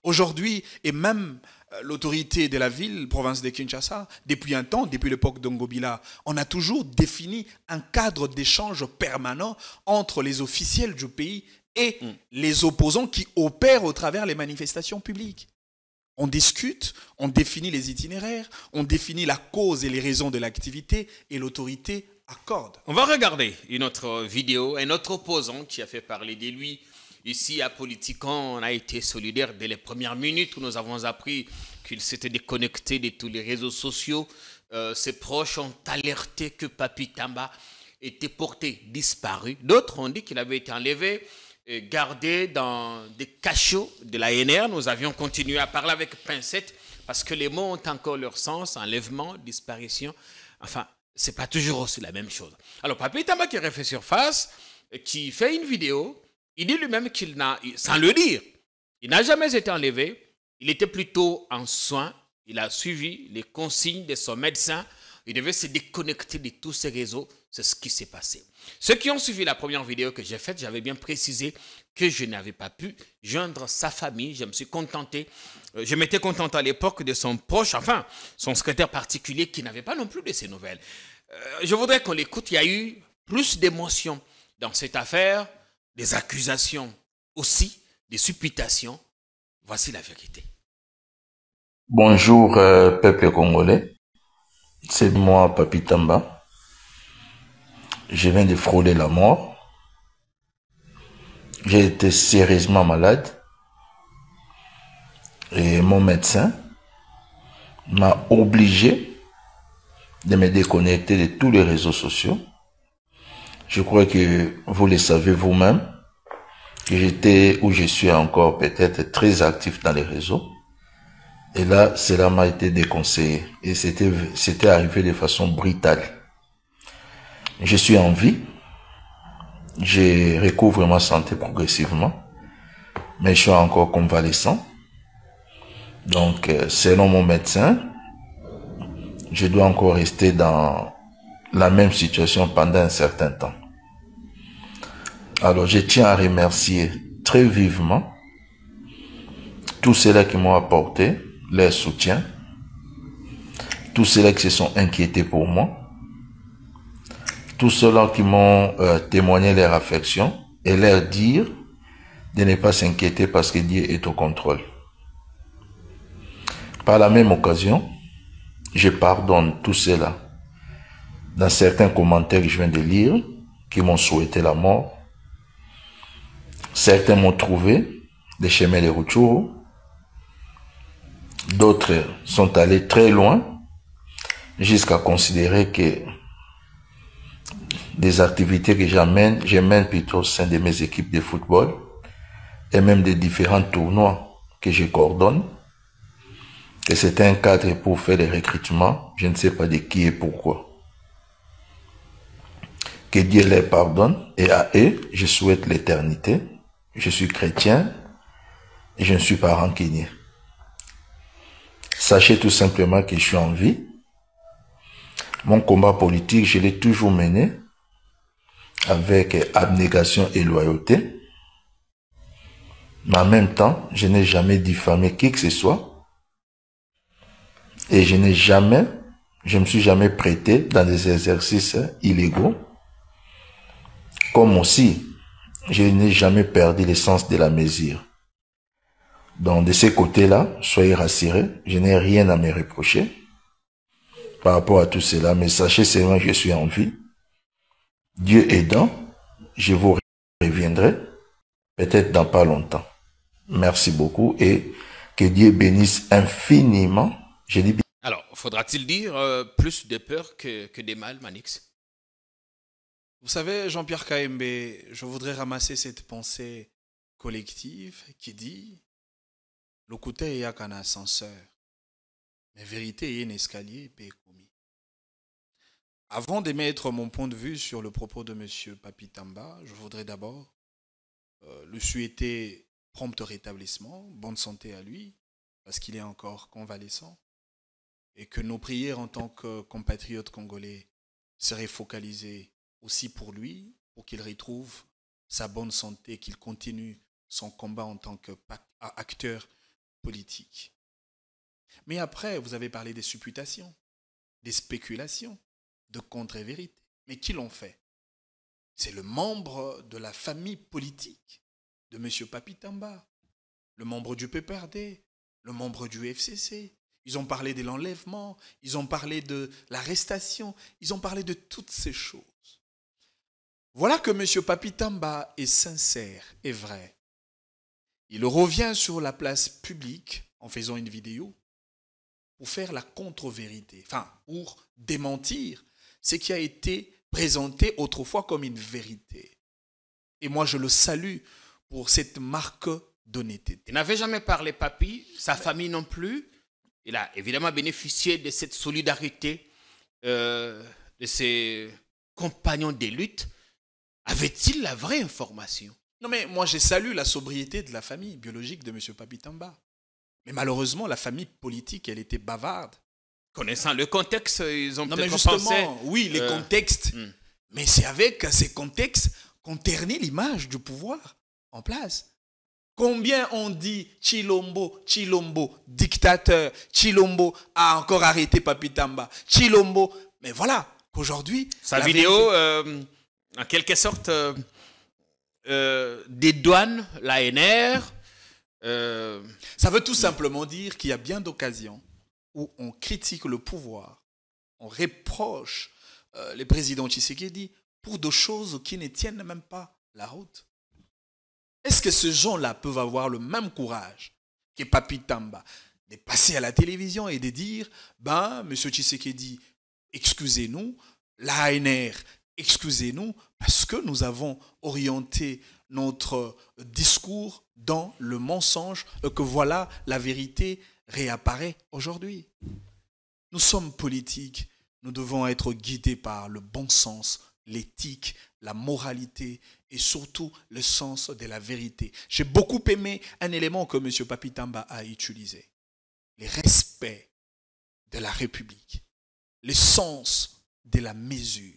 Aujourd'hui, et même l'autorité de la ville, province de Kinshasa, depuis un temps, depuis l'époque d'Ongobila, on a toujours défini un cadre d'échange permanent entre les officiels du pays et les opposants qui opèrent au travers les manifestations publiques. On discute, on définit les itinéraires, on définit la cause et les raisons de l'activité et l'autorité accorde. On va regarder une autre vidéo, un autre opposant qui a fait parler de lui. Ici, à Politicon, on a été solidaire dès les premières minutes où nous avons appris qu'il s'était déconnecté de tous les réseaux sociaux. Ses proches ont alerté que Papi Tamba était porté disparu. D'autres ont dit qu'il avait été enlevé, gardé dans des cachots de la NR. Nous avions continué à parler avec pincette parce que les mots ont encore leur sens. Enlèvement, disparition. Enfin, ce n'est pas toujours aussi la même chose. Alors, Papi Tamba qui refait surface, qui fait une vidéo. Il dit lui-même qu'il n'a, sans le dire, il n'a jamais été enlevé. Il était plutôt en soins. Il a suivi les consignes de son médecin Il devait se déconnecter de tous ces réseaux. C'est ce qui s'est passé. Ceux qui ont suivi la première vidéo que j'ai faite, j'avais bien précisé que je n'avais pas pu joindre sa famille. Je me suis contenté, je m'étais contenté à l'époque de son proche, enfin, son secrétaire particulier qui n'avait pas non plus de ses nouvelles. Je voudrais qu'on l'écoute. Il y a eu plus d'émotions dans cette affaire, des accusations aussi, des supputations. Voici la vérité. Bonjour peuple congolais, c'est moi Papi Tamba. Je viens de frôler la mort. J'ai été sérieusement malade et mon médecin m'a obligé de me déconnecter de tous les réseaux sociaux. Je crois que vous le savez vous-même, que j'étais ou je suis encore peut-être très actif dans les réseaux. Et là, cela m'a été déconseillé. Et c'était arrivé de façon brutale. Je suis en vie. Je recouvre ma santé progressivement. Mais je suis encore convalescent. Donc, selon mon médecin, je dois encore rester dans la même situation pendant un certain temps. Alors, je tiens à remercier très vivement tous ceux-là qui m'ont apporté leur soutien, tous ceux-là qui se sont inquiétés pour moi, tous ceux-là qui m'ont témoigné leur affection et leur dire de ne pas s'inquiéter parce que Dieu est au contrôle. Par la même occasion, je pardonne tous ceux-là dans certains commentaires que je viens de lire qui m'ont souhaité la mort. Certains m'ont trouvé des chemins de Rutshuru. D'autres sont allés très loin jusqu'à considérer que des activités que je mène plutôt au sein de mes équipes de football et même des différents tournois que je coordonne, que c'est un cadre pour faire des recrutements, je ne sais pas de qui et pourquoi. Que Dieu les pardonne et à eux, je souhaite l'éternité. Je suis chrétien et je ne suis pas rancunier. Sachez tout simplement que je suis en vie. Mon combat politique, je l'ai toujours mené avec abnégation et loyauté. Mais en même temps, je n'ai jamais diffamé qui que ce soit. Et je me suis jamais prêté dans des exercices illégaux. Comme aussi, je n'ai jamais perdu le sens de la mesure. Donc, de ce côté-là, soyez rassurés, je n'ai rien à me reprocher par rapport à tout cela, mais sachez seulement que je suis en vie. Dieu aidant, je vous reviendrai, peut-être dans pas longtemps. Merci beaucoup et que Dieu bénisse infiniment. Je dis bien. Alors, faudra-t-il dire plus de peur que des mal, Manix? Vous savez, Jean-Pierre KMB, je voudrais ramasser cette pensée collective qui dit « Le côté est un ascenseur, mais vérité est un escalier peut commis. » Avant d'émettre mon point de vue sur le propos de M. Papi Tamba, je voudrais d'abord lui souhaiter prompt rétablissement, bonne santé à lui, parce qu'il est encore convalescent, et que nos prières en tant que compatriotes congolais seraient focalisées aussi pour lui, pour qu'il retrouve sa bonne santé, qu'il continue son combat en tant qu'acteur politique. Mais après, vous avez parlé des supputations, des spéculations, de contre-vérités. Mais qui l'ont fait? C'est le membre de la famille politique de M. Papi Tamba, le membre du PPRD, le membre du FCC. Ils ont parlé de l'enlèvement, ils ont parlé de l'arrestation, ils ont parlé de toutes ces choses. Voilà que M. Papi Tamba est sincère et vrai. Il revient sur la place publique en faisant une vidéo pour faire la contre-vérité, enfin pour démentir ce qui a été présenté autrefois comme une vérité. Et moi je le salue pour cette marque d'honnêteté. Il n'avait jamais parlé Papi, sa famille non plus. Il a évidemment bénéficié de cette solidarité de ses compagnons de lutte. Avait-il la vraie information? Non mais moi je salue la sobriété de la famille biologique de M. Papi Tamba. Mais malheureusement la famille politique elle était bavarde. Connaissant le contexte, ils ont peut-être pensé... Oui, les contextes. Mais c'est avec ces contextes qu'on ternit l'image du pouvoir en place. Combien on dit Chilombo, dictateur, Chilombo a encore arrêté Papi Tamba, Chilombo. Mais voilà, qu'aujourd'hui... Sa vidéo, en quelque sorte, dédouane l'ANR. Ça veut tout simplement dire qu'il y a bien d'occasions où on critique le pouvoir, on reproche le président Tshisekedi pour des choses qui ne tiennent même pas la route. Est-ce que ces gens-là peuvent avoir le même courage que Papi Tamba de passer à la télévision et de dire « Ben, M. Tshisekedi, excusez-nous, l'ANR, excusez-nous, parce que nous avons orienté notre discours dans le mensonge, que voilà, la vérité réapparaît aujourd'hui. » Nous sommes politiques, nous devons être guidés par le bon sens, l'éthique, la moralité et surtout le sens de la vérité. J'ai beaucoup aimé un élément que M. Papi Tamba a utilisé. Le respect de la République, le sens de la mesure.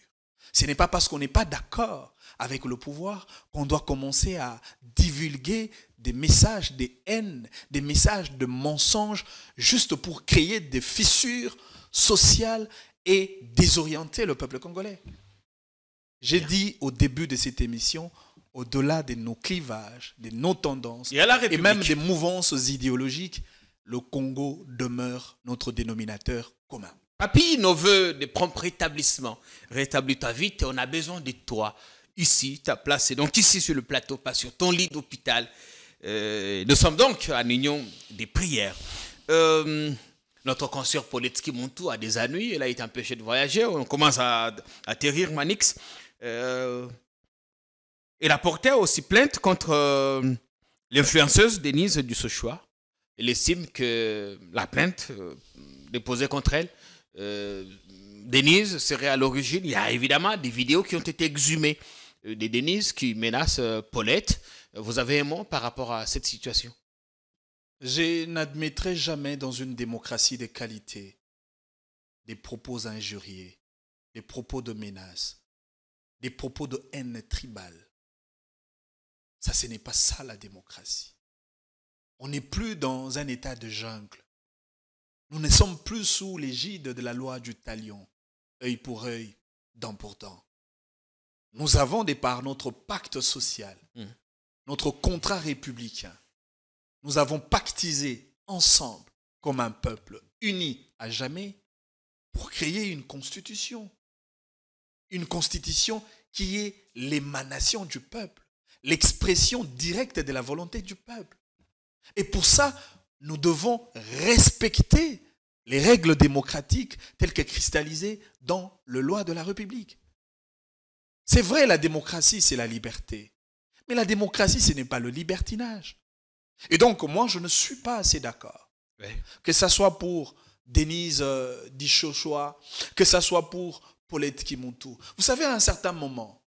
Ce n'est pas parce qu'on n'est pas d'accord avec le pouvoir qu'on doit commencer à divulguer des messages de haine, des messages de mensonges, juste pour créer des fissures sociales et désorienter le peuple congolais. J'ai dit au début de cette émission, au-delà de nos clivages, de nos tendances, et même des mouvances idéologiques, le Congo demeure notre dénominateur commun. Papi, nos voeux de prompt rétablissement. Rétablis-toi vite et on a besoin de toi. Ici, ta place est donc ici sur le plateau, pas sur ton lit d'hôpital. Nous sommes donc en union des prières. Notre consoeur Paulette Montou a des ennuis, elle a été empêchée de voyager. On commence à atterrir Manix. Elle a porté aussi plainte contre l'influenceuse Denise Dussochoa. Elle estime que la plainte déposée contre elle, Denise serait à l'origine. Il y a évidemment des vidéos qui ont été exhumées de Denise qui menacent Paulette. Vous avez un mot par rapport à cette situation? Je n'admettrai jamais dans une démocratie de qualité des propos injuriés, des propos de menaces, des propos de haine tribale. Ça, ce n'est pas ça la démocratie. On n'est plus dans un état de jungle. Nous ne sommes plus sous l'égide de la loi du talion, œil pour œil, dent pour dent. Nous avons, de par notre pacte social, notre contrat républicain, nous avons pactisé ensemble, comme un peuple uni à jamais, pour créer une constitution. Une constitution qui est l'émanation du peuple, l'expression directe de la volonté du peuple. Et pour ça, nous devons respecter les règles démocratiques telles que cristallisées dans le loi de la République. C'est vrai, la démocratie, c'est la liberté. Mais la démocratie, ce n'est pas le libertinage. Et donc, moi, je ne suis pas assez d'accord. Oui. Que ce soit pour Denise Dussochoa, que ce soit pour Paulette Montou. Vous savez, à un certain moment,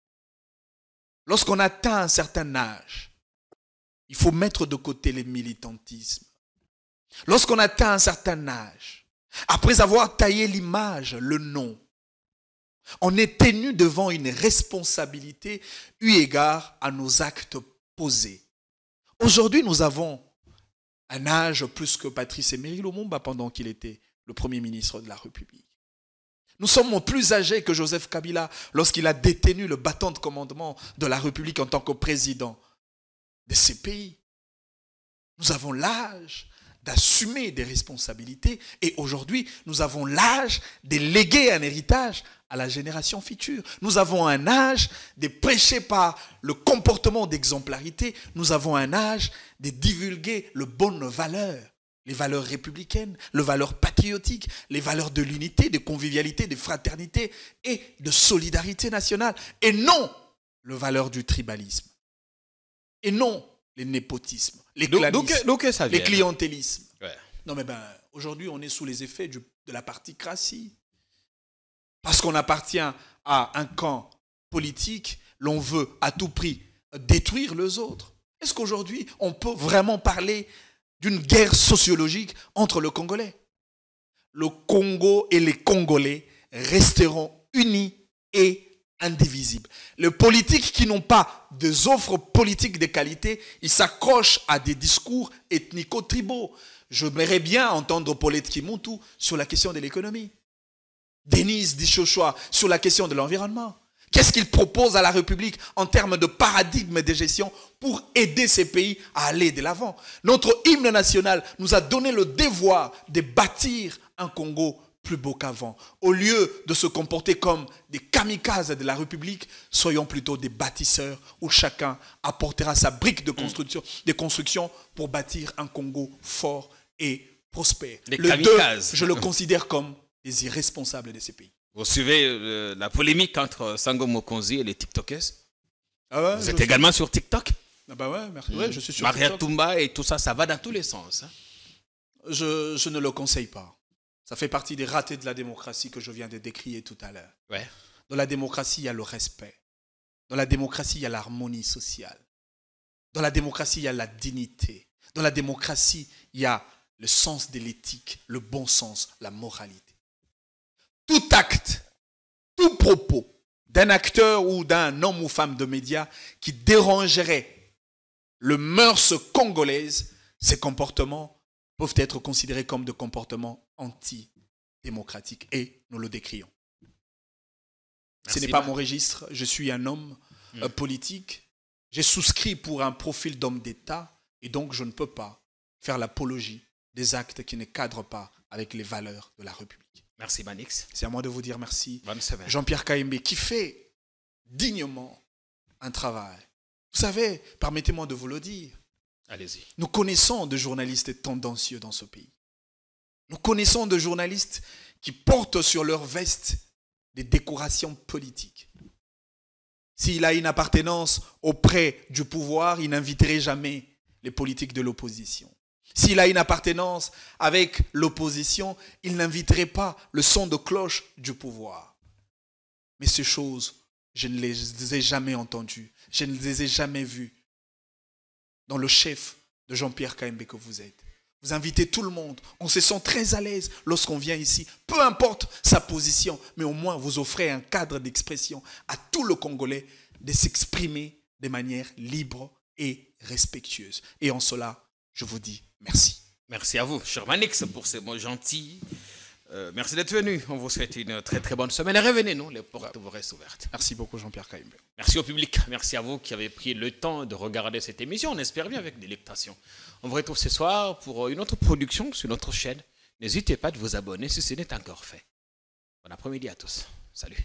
lorsqu'on atteint un certain âge, il faut mettre de côté les militantismes. Lorsqu'on atteint un certain âge, après avoir taillé l'image, le nom, on est tenu devant une responsabilité eu égard à nos actes posés. Aujourd'hui, nous avons un âge plus que Patrice Emery Lumumba pendant qu'il était le Premier ministre de la République. Nous sommes plus âgés que Joseph Kabila lorsqu'il a détenu le bâton de commandement de la République en tant que président de ces pays. Nous avons l'âge d'assumer des responsabilités et aujourd'hui, nous avons l'âge de léguer un héritage à la génération future. Nous avons un âge de prêcher par le comportement d'exemplarité. Nous avons un âge de divulguer les bonnes valeurs, les valeurs républicaines, les valeurs patriotiques, les valeurs de l'unité, de convivialité, de fraternité et de solidarité nationale. Et non les valeurs du tribalisme. Et non les népotismes, les clanismes, les clientélismes. Ouais. Non mais aujourd'hui on est sous les effets de la particratie. Parce qu'on appartient à un camp politique, l'on veut à tout prix détruire les autres. Est-ce qu'aujourd'hui on peut vraiment parler d'une guerre sociologique entre le Congolais? le Congo et les Congolais resteront unis et indivisibles. Les politiques qui n'ont pas des offres politiques de qualité, ils s'accrochent à des discours ethnico-tribaux. J'aimerais bien entendre Paulette Kimuntu sur la question de l'économie. Denise Dichochoa sur la question de l'environnement. Qu'est-ce qu'il propose à la République en termes de paradigme de gestion pour aider ces pays à aller de l'avant? Notre hymne national nous a donné le devoir de bâtir un Congo plus beau qu'avant. Au lieu de se comporter comme des kamikazes de la République, soyons plutôt des bâtisseurs où chacun apportera sa brique de construction pour bâtir un Congo fort et prospère. Je le considère comme des irresponsables de ces pays. Vous suivez la polémique entre Sango Mokonzi et les TikTokers? Vous êtes également sur TikTok? Bah ouais, merci. Ouais, je suis sur Maria TikTok. Toumba et tout ça, ça va dans tous les sens. Hein. Je ne le conseille pas. Ça fait partie des ratés de la démocratie que je viens de décrire tout à l'heure. Ouais. Dans la démocratie, il y a le respect. Dans la démocratie, il y a l'harmonie sociale. Dans la démocratie, il y a la dignité. Dans la démocratie, il y a le sens de l'éthique, le bon sens, la moralité. Tout acte, tout propos d'un acteur ou d'un homme ou femme de médias qui dérangerait le mœurs congolaise, ces comportements peuvent être considérés comme des comportements antidémocratiques et nous le décrions. Ce n'est pas mon registre, je suis un homme politique, j'ai souscrit pour un profil d'homme d'État et donc je ne peux pas faire l'apologie des actes qui ne cadrent pas avec les valeurs de la République. Merci Manix. C'est à moi de vous dire merci. Bonne semaine. Jean-Pierre Kayembe qui fait dignement un travail. Vous savez, permettez-moi de vous le dire. Allez-y. Nous connaissons de journalistes tendancieux dans ce pays. Nous connaissons de journalistes qui portent sur leur veste des décorations politiques. S'il a une appartenance auprès du pouvoir, il n'inviterait jamais les politiques de l'opposition. S'il a une appartenance avec l'opposition, il n'inviterait pas le son de cloche du pouvoir. Mais ces choses, je ne les ai jamais entendues, je ne les ai jamais vues dans le chef de Jean-Pierre Kayembe que vous êtes. Vous invitez tout le monde, on se sent très à l'aise lorsqu'on vient ici, peu importe sa position, mais au moins vous offrez un cadre d'expression à tout le Congolais de s'exprimer de manière libre et respectueuse. Et en cela, je vous dis merci. Merci à vous, cher Manix, pour ces mots gentils. Merci d'être venu. On vous souhaite une très très bonne semaine. Et revenez, nous, les portes vous restent ouvertes. Merci beaucoup, Jean-Pierre Kayembe. Merci au public. Merci à vous qui avez pris le temps de regarder cette émission. On espère bien avec délectation. On vous retrouve ce soir pour une autre production sur notre chaîne. N'hésitez pas de vous abonner si ce n'est encore fait. Bon après-midi à tous. Salut.